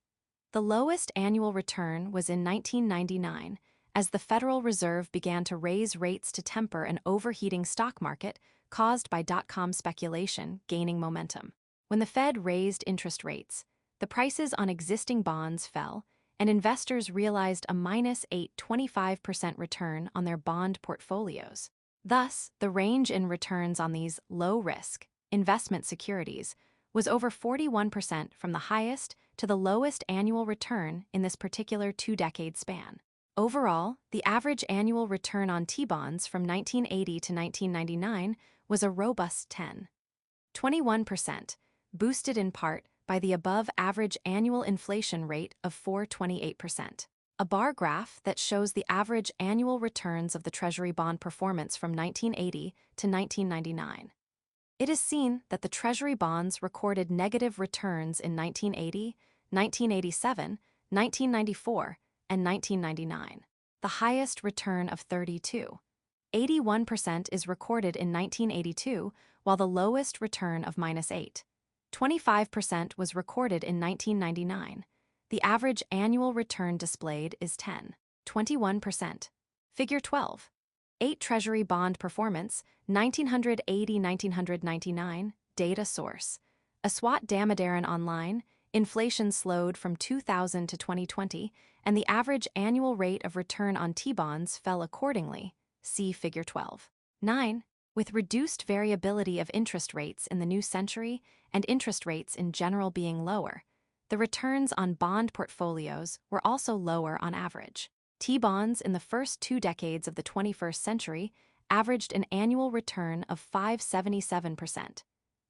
The lowest annual return was in 1999, as the Federal Reserve began to raise rates to temper an overheating stock market caused by dot-com speculation gaining momentum. When the Fed raised interest rates, the prices on existing bonds fell, and investors realized a -8.25% return on their bond portfolios. Thus, the range in returns on these low-risk investment securities was over 41% from the highest to the lowest annual return in this particular two-decade span. Overall, the average annual return on T-bonds from 1980 to 1999 was a robust 10.21%, boosted in part by the above-average annual inflation rate of 4.28%. A bar graph that shows the average annual returns of the Treasury bond performance from 1980 to 1999. It is seen that the Treasury bonds recorded negative returns in 1980, 1987, 1994, and 1999. The highest return of 32.81% is recorded in 1982, while the lowest return of -8.25% was recorded in 1999. The average annual return displayed is 10.21%. Figure 12. 8 Treasury bond performance, 1980-1999, data source. A SWOT Damodaran online, inflation slowed from 2000 to 2020, and the average annual rate of return on T-bonds fell accordingly. See Figure 12. 9. With reduced variability of interest rates in the new century and interest rates in general being lower, the returns on bond portfolios were also lower on average. T-bonds in the first 2 decades of the 21st century averaged an annual return of 5.77%,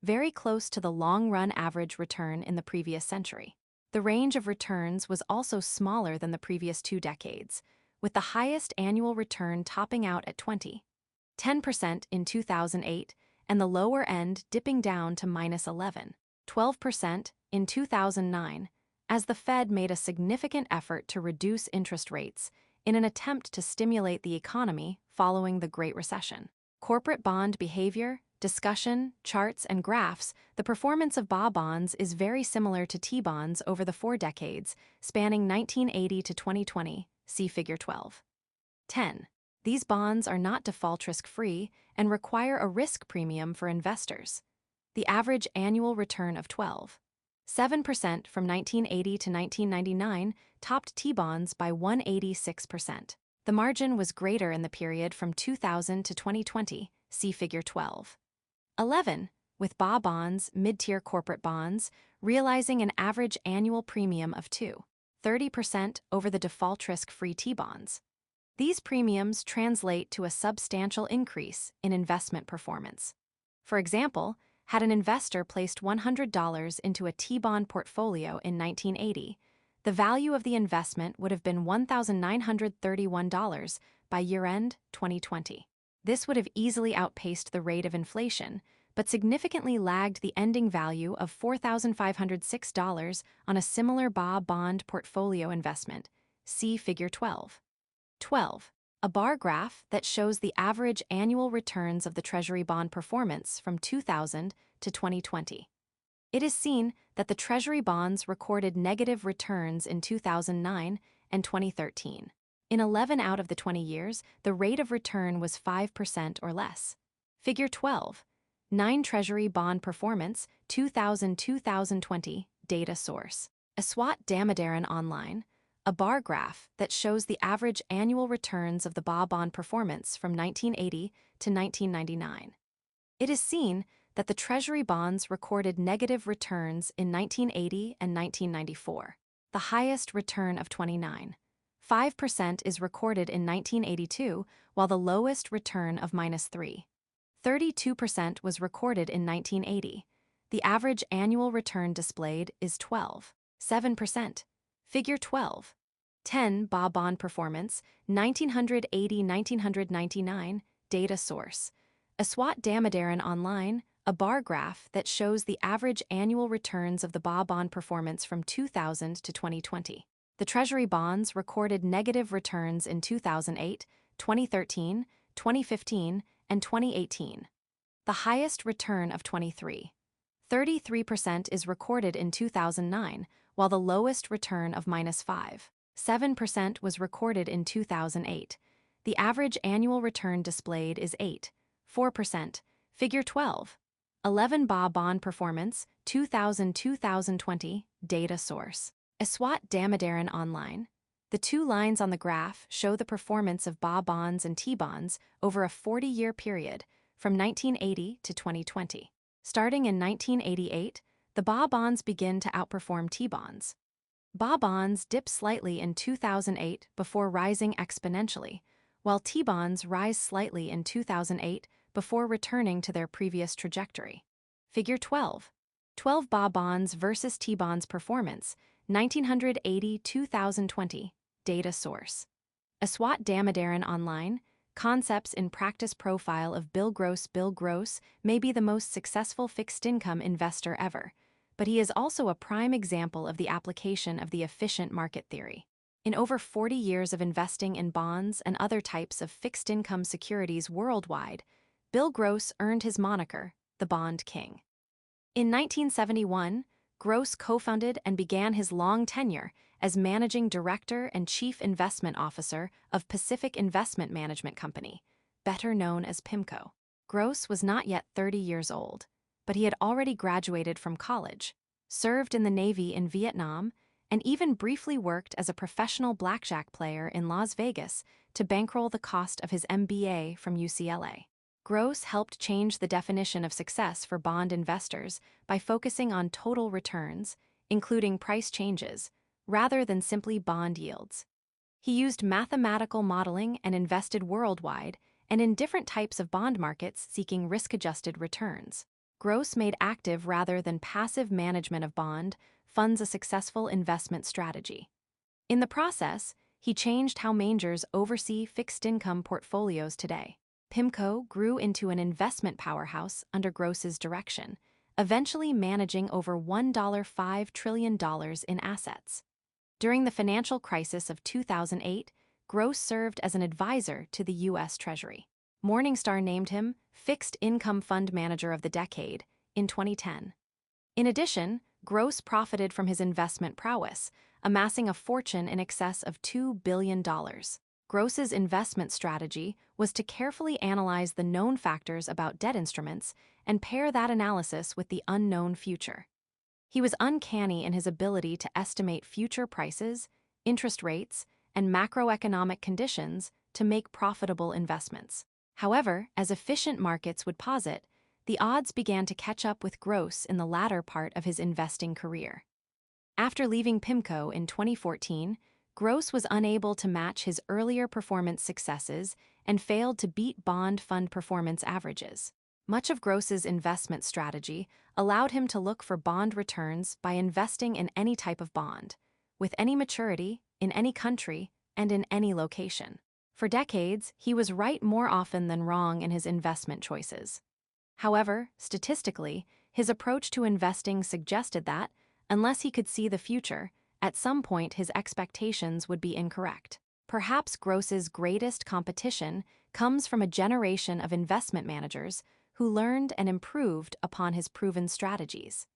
very close to the long-run average return in the previous century. The range of returns was also smaller than the previous 2 decades, with the highest annual return topping out at 10% in 2008 and the lower end dipping down to -11.12% in 2009, as the Fed made a significant effort to reduce interest rates in an attempt to stimulate the economy following the Great Recession. Corporate bond behavior, discussion, charts, and graphs. The performance of BA bonds is very similar to T-bonds over the 4 decades, spanning 1980 to 2020, see Figure 12. 10. These bonds are not default risk-free and require a risk premium for investors. The average annual return of 12.7% from 1980 to 1999 topped T-bonds by 186%. The margin was greater in the period from 2000 to 2020, see Figure 12. 11. With BA bonds, mid-tier corporate bonds, realizing an average annual premium of 2.30% over the default risk-free T-bonds. These premiums translate to a substantial increase in investment performance. For example, had an investor placed $100 into a T-bond portfolio in 1980, the value of the investment would have been $1,931 by year-end 2020. This would have easily outpaced the rate of inflation, but significantly lagged the ending value of $4,506 on a similar BA bond portfolio investment. See Figure 12. 12. A bar graph that shows the average annual returns of the Treasury bond performance from 2000 to 2020. It is seen that the Treasury bonds recorded negative returns in 2009 and 2013. In 11 out of the 20 years, the rate of return was 5% or less. Figure 12. 9 Treasury bond performance, 2000-2020, data source. A SWOT Damodaran online, a bar graph that shows the average annual returns of the BA bond performance from 1980 to 1999. It is seen that the Treasury bonds recorded negative returns in 1980 and 1994. The highest return of 29.5% is recorded in 1982, while the lowest return of -3.32% was recorded in 1980. The average annual return displayed is 12.7%. Figure 12. 10 BA bond performance, 1980-1999, data source. Aswat Damodaran Online, a bar graph that shows the average annual returns of the BA bond performance from 2000 to 2020. The Treasury bonds recorded negative returns in 2008, 2013, 2015, and 2018. The highest return of 33% is recorded in 2009, while the lowest return of -5.7% was recorded in 2008. The average annual return displayed is 8.4%. Figure 12. 11 BA bond performance, 2000-2020, data source. Aswat Damodaran Online. The two lines on the graph show the performance of BA bonds and T-bonds over a 40-year period, from 1980 to 2020. Starting in 1988, the BA bonds begin to outperform T-bonds. BA bonds dip slightly in 2008 before rising exponentially, while T-bonds rise slightly in 2008 before returning to their previous trajectory. Figure 12. 12 BA bonds versus T-bonds performance, 1980-2020, data source. Aswat Damodaran Online. Concepts in Practice Profile of Bill Gross. Bill Gross may be the most successful fixed-income investor ever, but he is also a prime example of the application of the efficient market theory. In over 40 years of investing in bonds and other types of fixed-income securities worldwide, Bill Gross earned his moniker, the Bond King. In 1971, Gross co-founded and began his long tenure as Managing Director and Chief Investment Officer of Pacific Investment Management Company, better known as PIMCO. Gross was not yet 30 years old, but he had already graduated from college, served in the Navy in Vietnam, and even briefly worked as a professional blackjack player in Las Vegas to bankroll the cost of his MBA from UCLA. Gross helped change the definition of success for bond investors by focusing on total returns, including price changes, rather than simply bond yields. He used mathematical modeling and invested worldwide and in different types of bond markets seeking risk-adjusted returns. Gross made active rather than passive management of bond funds a successful investment strategy. In the process, he changed how managers oversee fixed-income portfolios today. PIMCO grew into an investment powerhouse under Gross's direction, eventually managing over $1.5 trillion in assets. During the financial crisis of 2008, Gross served as an advisor to the U.S. Treasury. Morningstar named him Fixed Income Fund Manager of the Decade in 2010. In addition, Gross profited from his investment prowess, amassing a fortune in excess of $2 billion. Gross's investment strategy was to carefully analyze the known factors about debt instruments and pair that analysis with the unknown future. He was uncanny in his ability to estimate future prices, interest rates, and macroeconomic conditions to make profitable investments. However, as efficient markets would posit, the odds began to catch up with Gross in the latter part of his investing career. After leaving PIMCO in 2014, Gross was unable to match his earlier performance successes and failed to beat bond fund performance averages. Much of Gross's investment strategy allowed him to look for bond returns by investing in any type of bond, with any maturity, in any country, and in any location. For decades, he was right more often than wrong in his investment choices. However, statistically, his approach to investing suggested that, unless he could see the future, at some point his expectations would be incorrect. Perhaps Gross's greatest competition comes from a generation of investment managers who learned and improved upon his proven strategies.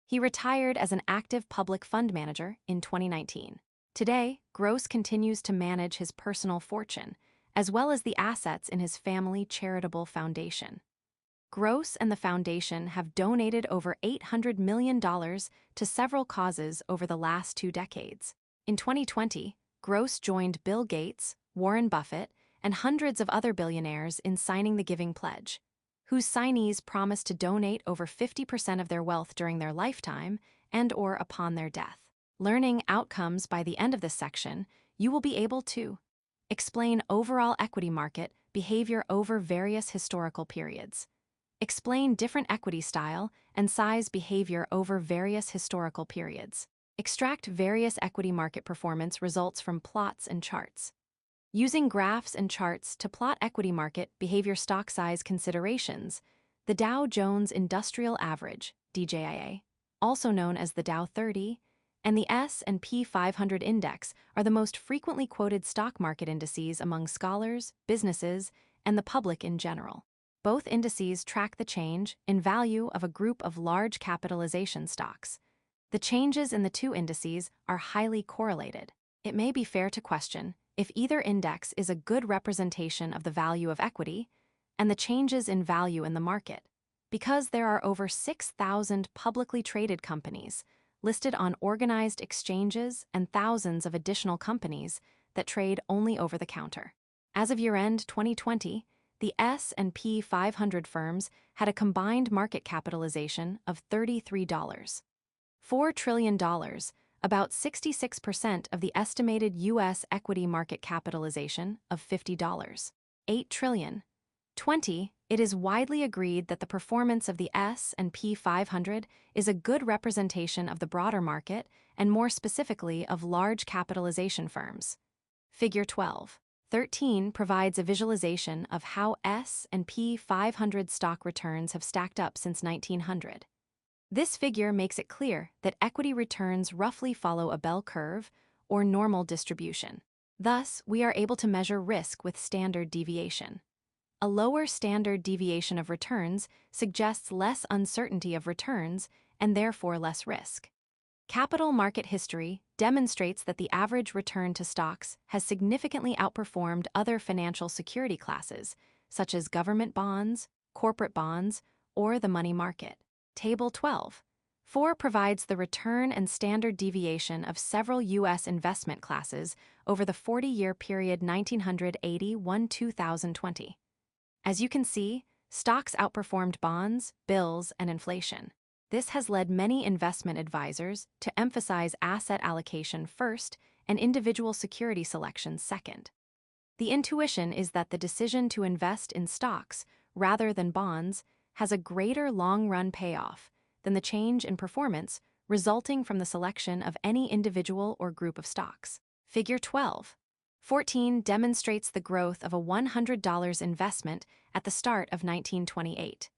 He retired as an active public fund manager in 2019. Today, Gross continues to manage his personal fortune, as well as the assets in his family charitable foundation. Gross and the foundation have donated over $800 million to several causes over the last 2 decades. In 2020, Gross joined Bill Gates, Warren Buffett, and hundreds of other billionaires in signing the Giving Pledge, whose signees promised to donate over 50% of their wealth during their lifetime and/or upon their death. Learning outcomes by the end of this section, you will be able to explain overall equity market behavior over various historical periods. Explain different equity style and size behavior over various historical periods. Extract various equity market performance results from plots and charts. Using graphs and charts to plot equity market behavior stock size considerations, the Dow Jones Industrial Average, DJIA, also known as the Dow 30, and the S&P 500 Index are the most frequently quoted stock market indices among scholars, businesses, and the public in general. Both indices track the change in value of a group of large capitalization stocks. The changes in the two indices are highly correlated. It may be fair to question if either index is a good representation of the value of equity and the changes in value in the market, because there are over 6,000 publicly traded companies listed on organized exchanges and thousands of additional companies that trade only over the counter. As of year-end 2020, the S&P 500 firms had a combined market capitalization of $33.4 trillion, about 66% of the estimated U.S. equity market capitalization of $50.8 trillion. It is widely agreed that the performance of the S&P 500 is a good representation of the broader market and more specifically of large capitalization firms. Figure 12.13 provides a visualization of how S&P 500 stock returns have stacked up since 1900. This figure makes it clear that equity returns roughly follow a bell curve or normal distribution. Thus, we are able to measure risk with standard deviation. A lower standard deviation of returns suggests less uncertainty of returns and therefore less risk. Capital market history demonstrates that the average return to stocks has significantly outperformed other financial security classes, such as government bonds, corporate bonds, or the money market. Table 12.4 provides the return and standard deviation of several U.S. investment classes over the 40-year period 1981–2020. As you can see, stocks outperformed bonds, bills, and inflation. This has led many investment advisors to emphasize asset allocation first and individual security selection second. The intuition is that the decision to invest in stocks rather than bonds has a greater long-run payoff than the change in performance resulting from the selection of any individual or group of stocks. Figure 12.14 demonstrates the growth of a $100 investment at the start of 1928.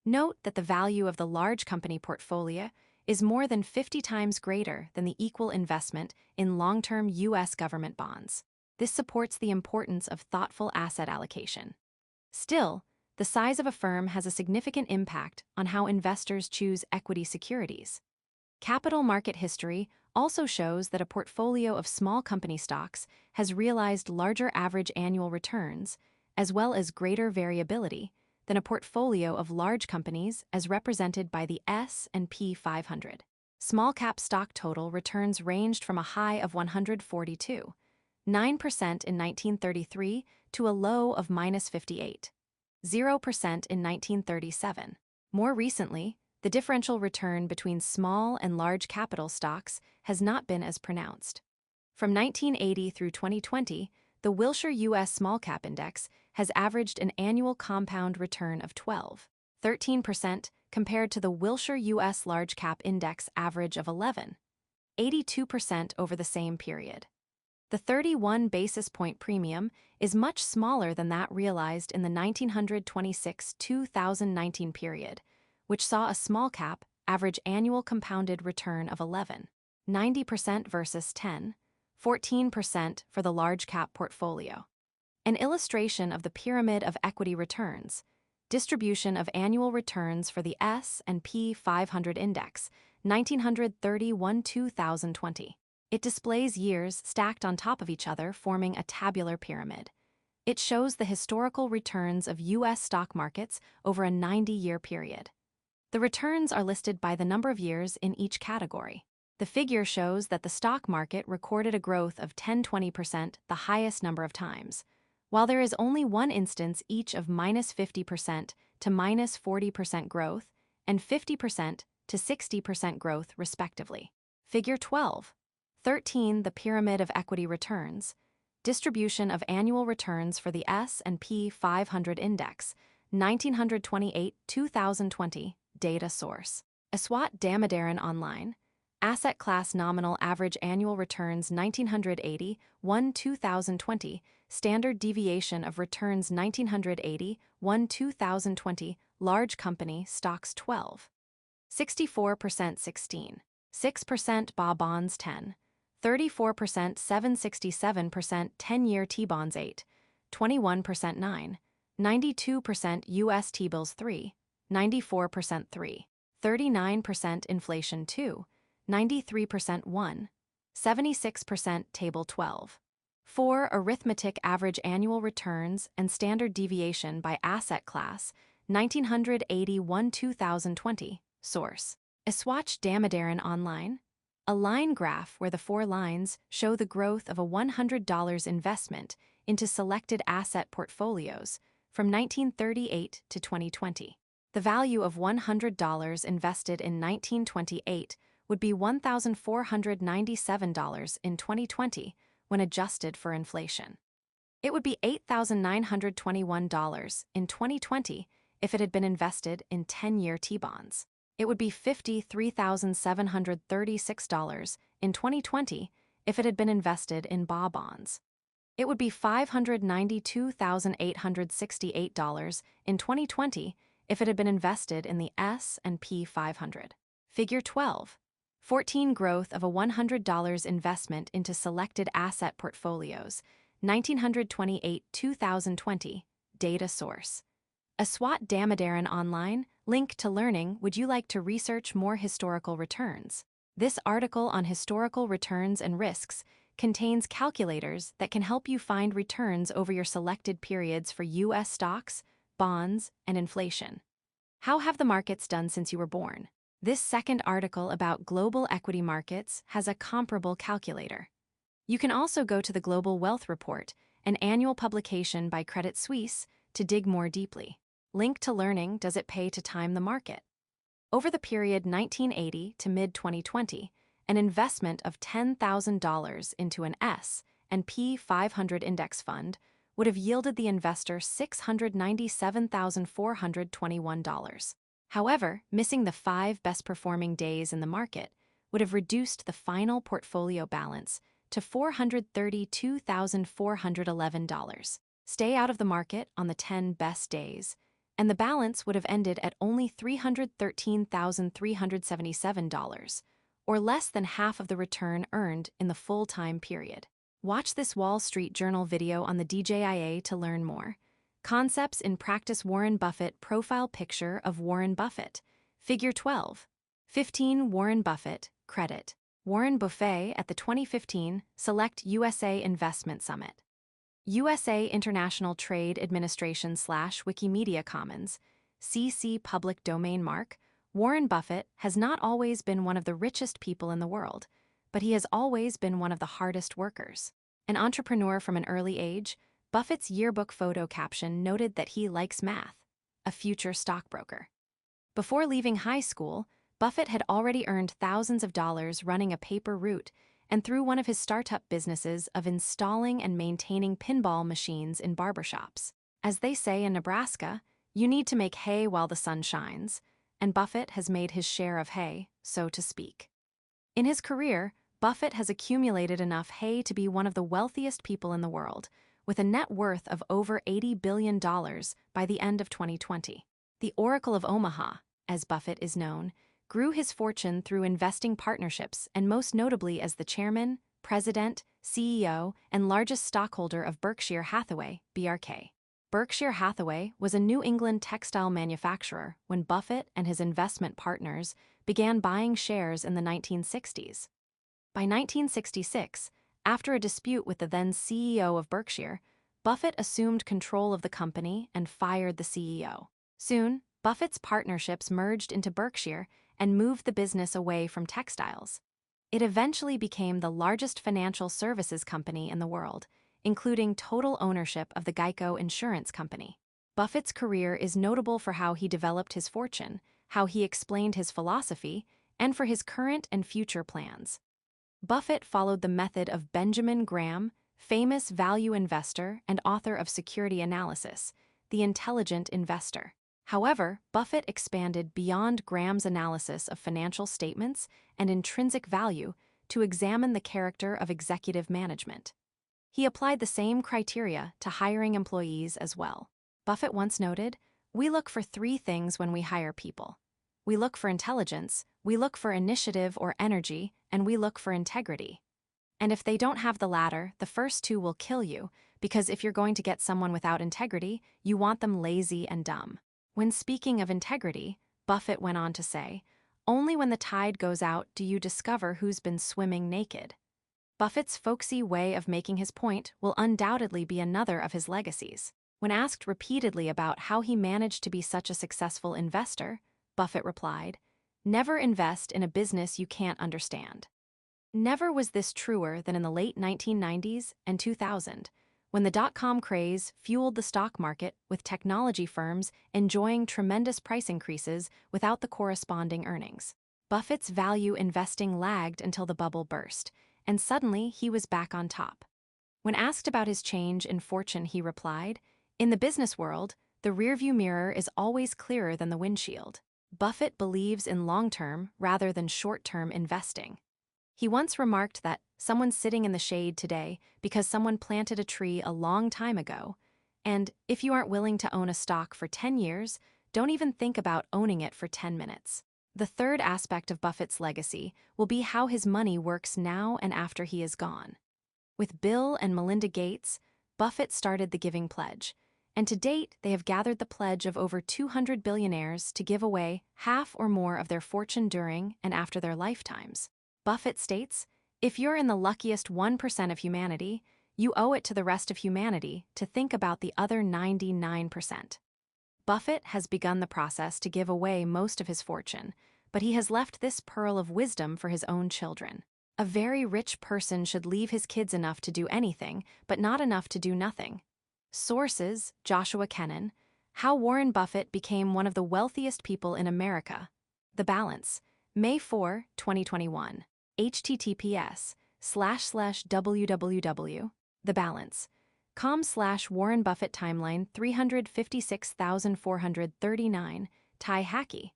Note that the value of the large company portfolio is more than 50 times greater than the equal investment in long-term U.S. government bonds. This supports the importance of thoughtful asset allocation. Still, the size of a firm has a significant impact on how investors choose equity securities. Capital market history also shows that a portfolio of small company stocks has realized larger average annual returns, as well as greater variability, than a portfolio of large companies as represented by the S&P 500. Small-cap stock total returns ranged from a high of 142.9% in 1933 to a low of -58.0% in 1937. More recently, the differential return between small and large capital stocks has not been as pronounced. From 1980 through 2020, the Wilshire U.S. Small Cap Index has averaged an annual compound return of 12.13% compared to the Wilshire U.S. Large Cap Index average of 11.82% over the same period. The 31 basis point premium is much smaller than that realized in the 1926–2019 period, which saw a small cap average annual compounded return of 11.90% versus 10.14% for the large cap portfolio. An illustration of the pyramid of equity returns, distribution of annual returns for the S&P 500 Index, 1931–2020. It displays years stacked on top of each other, forming a tabular pyramid. It shows the historical returns of U.S. stock markets over a 90-year period. The returns are listed by the number of years in each category. The figure shows that the stock market recorded a growth of 10–20%, the highest number of times, while there is only one instance each of -50% to -40% growth and 50% to 60% growth, respectively. Figure 12.13 The pyramid of equity returns, distribution of annual returns for the S&P 500 Index, 1928–2020, data source. Aswat Damodaran Online, Asset class nominal average annual returns 1980, 2020, standard deviation of returns 1980, 2020, large company stocks 12. 64% 16. 6% BA bonds 10. 34% 767% 10-year T-bonds 8. 21% 9. 92% US T-bills 3. 94% 3. 39% inflation 2. 93% 1. 76% table 12. 4. Arithmetic average annual returns and standard deviation by asset class 1981 2020. Source: Iswatch Damodaran Online. A line graph where the 4 lines show the growth of a $100 investment into selected asset portfolios from 1938 to 2020. The value of $100 invested in 1928 would be $1,497 in 2020 when adjusted for inflation. It would be $8,921 in 2020 if it had been invested in 10-year T-bonds. It would be $53,736 in 2020 if it had been invested in BA bonds. It would be $592,868 in 2020 if it had been invested in the S&P 500. Figure 12. 14. Growth of a $100 investment into selected asset portfolios, 1928-2020. Data source: Iswatch Damodaran Online. Link to learning. Would you like to research more historical returns? This article on historical returns and risks contains calculators that can help you find returns over your selected periods for U.S. stocks, bonds, and inflation. How have the markets done since you were born? This second article about global equity markets has a comparable calculator. You can also go to the Global Wealth Report, an annual publication by Credit Suisse, to dig more deeply. Link to learning. Does it pay to time the market? Over the period 1980 to mid-2020, an investment of $10,000 into an S&P 500 index fund would have yielded the investor $697,421. However, missing the 5 best-performing days in the market would have reduced the final portfolio balance to $432,411. Stay out of the market on the 10 best days, and the balance would have ended at only $313,377, or less than half of the return earned in the full-time period. Watch this Wall Street Journal video on the DJIA to learn more. Concepts in Practice. Warren Buffett profile picture of Warren Buffett. Figure 12. 15. Warren Buffett, credit. Warren Buffett at the 2015 Select USA Investment Summit. USA International Trade Administration / Wikimedia Commons, CC Public Domain Mark. Warren Buffett has not always been one of the richest people in the world, but he has always been one of the hardest workers. An entrepreneur from an early age, Buffett's yearbook photo caption noted that he likes math, a future stockbroker. Before leaving high school, Buffett had already earned thousands of dollars running a paper route and through one of his startup businesses of installing and maintaining pinball machines in barbershops. As they say in Nebraska, you need to make hay while the sun shines, and Buffett has made his share of hay, so to speak. In his career, Buffett has accumulated enough hay to be one of the wealthiest people in the world, with a net worth of over $80 billion by the end of 2020. The Oracle of Omaha, as Buffett is known, grew his fortune through investing partnerships and most notably as the chairman, president, CEO, and largest stockholder of Berkshire Hathaway, BRK. Berkshire Hathaway was a New England textile manufacturer when Buffett and his investment partners began buying shares in the 1960s. By 1966, after a dispute with the then CEO of Berkshire, Buffett assumed control of the company and fired the CEO. Soon, Buffett's partnerships merged into Berkshire and moved the business away from textiles. It eventually became the largest financial services company in the world, including total ownership of the Geico Insurance Company. Buffett's career is notable for how he developed his fortune, how he explained his philosophy, and for his current and future plans. Buffett followed the method of Benjamin Graham, famous value investor and author of Security Analysis, The Intelligent Investor. However, Buffett expanded beyond Graham's analysis of financial statements and intrinsic value to examine the character of executive management. He applied the same criteria to hiring employees as well. Buffett once noted, "We look for three things when we hire people. We look for intelligence, we look for initiative or energy, and we look for integrity. And if they don't have the latter, the first two will kill you, because if you're going to get someone without integrity, you want them lazy and dumb." When speaking of integrity, Buffett went on to say, "Only when the tide goes out do you discover who's been swimming naked." Buffett's folksy way of making his point will undoubtedly be another of his legacies. When asked repeatedly about how he managed to be such a successful investor, Buffett replied, "Never invest in a business you can't understand." Never was this truer than in the late 1990s and 2000, when the dot-com craze fueled the stock market with technology firms enjoying tremendous price increases without the corresponding earnings. Buffett's value investing lagged until the bubble burst, and suddenly he was back on top. When asked about his change in fortune, he replied, "In the business world, the rearview mirror is always clearer than the windshield." Buffett believes in long-term rather than short-term investing. He once remarked that someone's sitting in the shade today because someone planted a tree a long time ago, and if you aren't willing to own a stock for 10 years, don't even think about owning it for 10 minutes. The third aspect of Buffett's legacy will be how his money works now and after he is gone. With Bill and Melinda Gates, Buffett started the Giving Pledge, and to date they have gathered the pledge of over 200 billionaires to give away half or more of their fortune during and after their lifetimes. Buffett states, "If you're in the luckiest 1% of humanity, you owe it to the rest of humanity to think about the other 99%. Buffett has begun the process to give away most of his fortune, but he has left this pearl of wisdom for his own children. A very rich person should leave his kids enough to do anything, but not enough to do nothing." Sources: Joshua Kennan. How Warren Buffett Became One of the Wealthiest People in America. The Balance. May 4, 2021. https://www.thebalance.com/Warren Buffett Timeline 356,439. Tai Hacky.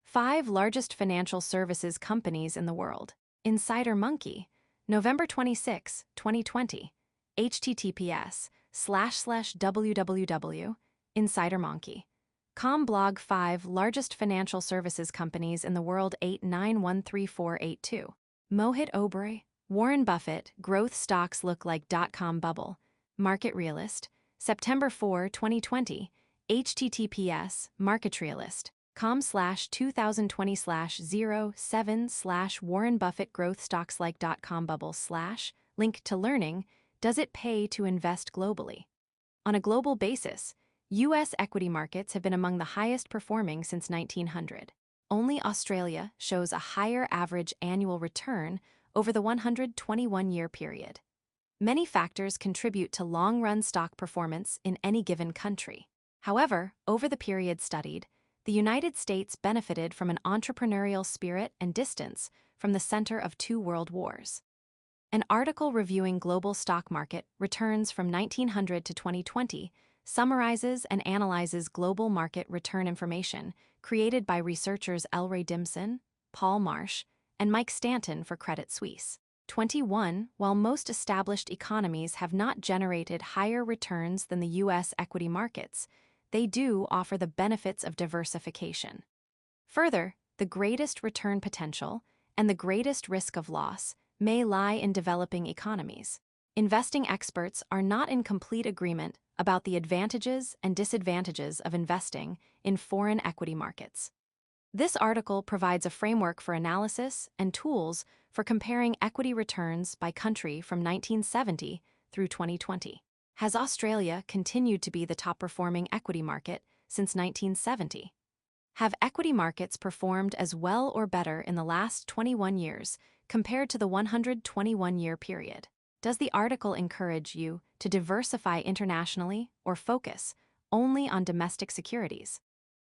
5 largest financial services companies in the world. Insider Monkey. November 26, 2020. https://www.insidermonkey.com Blog 5 largest financial services companies in the world 89134482. Mohit Oberoi. Warren Buffett, Growth Stocks Look Like .com Bubble. Market Realist. September 4, 2020. https://marketrealist.com/2020/07/Warren Buffett Growth Stocks Like .com Bubble / link to learning. Does it pay to invest globally? On a global basis, U.S. equity markets have been among the highest performing since 1900. Only Australia shows a higher average annual return over the 121-year period. Many factors contribute to long-run stock performance in any given country. However, over the period studied, the United States benefited from an entrepreneurial spirit and distance from the center of 2 world wars. An article reviewing global stock market returns from 1900 to 2020 summarizes and analyzes global market return information created by researchers Elray Dimson, Paul Marsh, and Mike Stanton for Credit Suisse. 21. While most established economies have not generated higher returns than the U.S. equity markets, they do offer the benefits of diversification. Further, the greatest return potential and the greatest risk of loss may lie in developing economies. Investing experts are not in complete agreement about the advantages and disadvantages of investing in foreign equity markets. This article provides a framework for analysis and tools for comparing equity returns by country from 1970 through 2020. Has Australia continued to be the top-performing equity market since 1970? Have equity markets performed as well or better in the last 21 years compared to the 121-year period? Does the article encourage you to diversify internationally or focus only on domestic securities?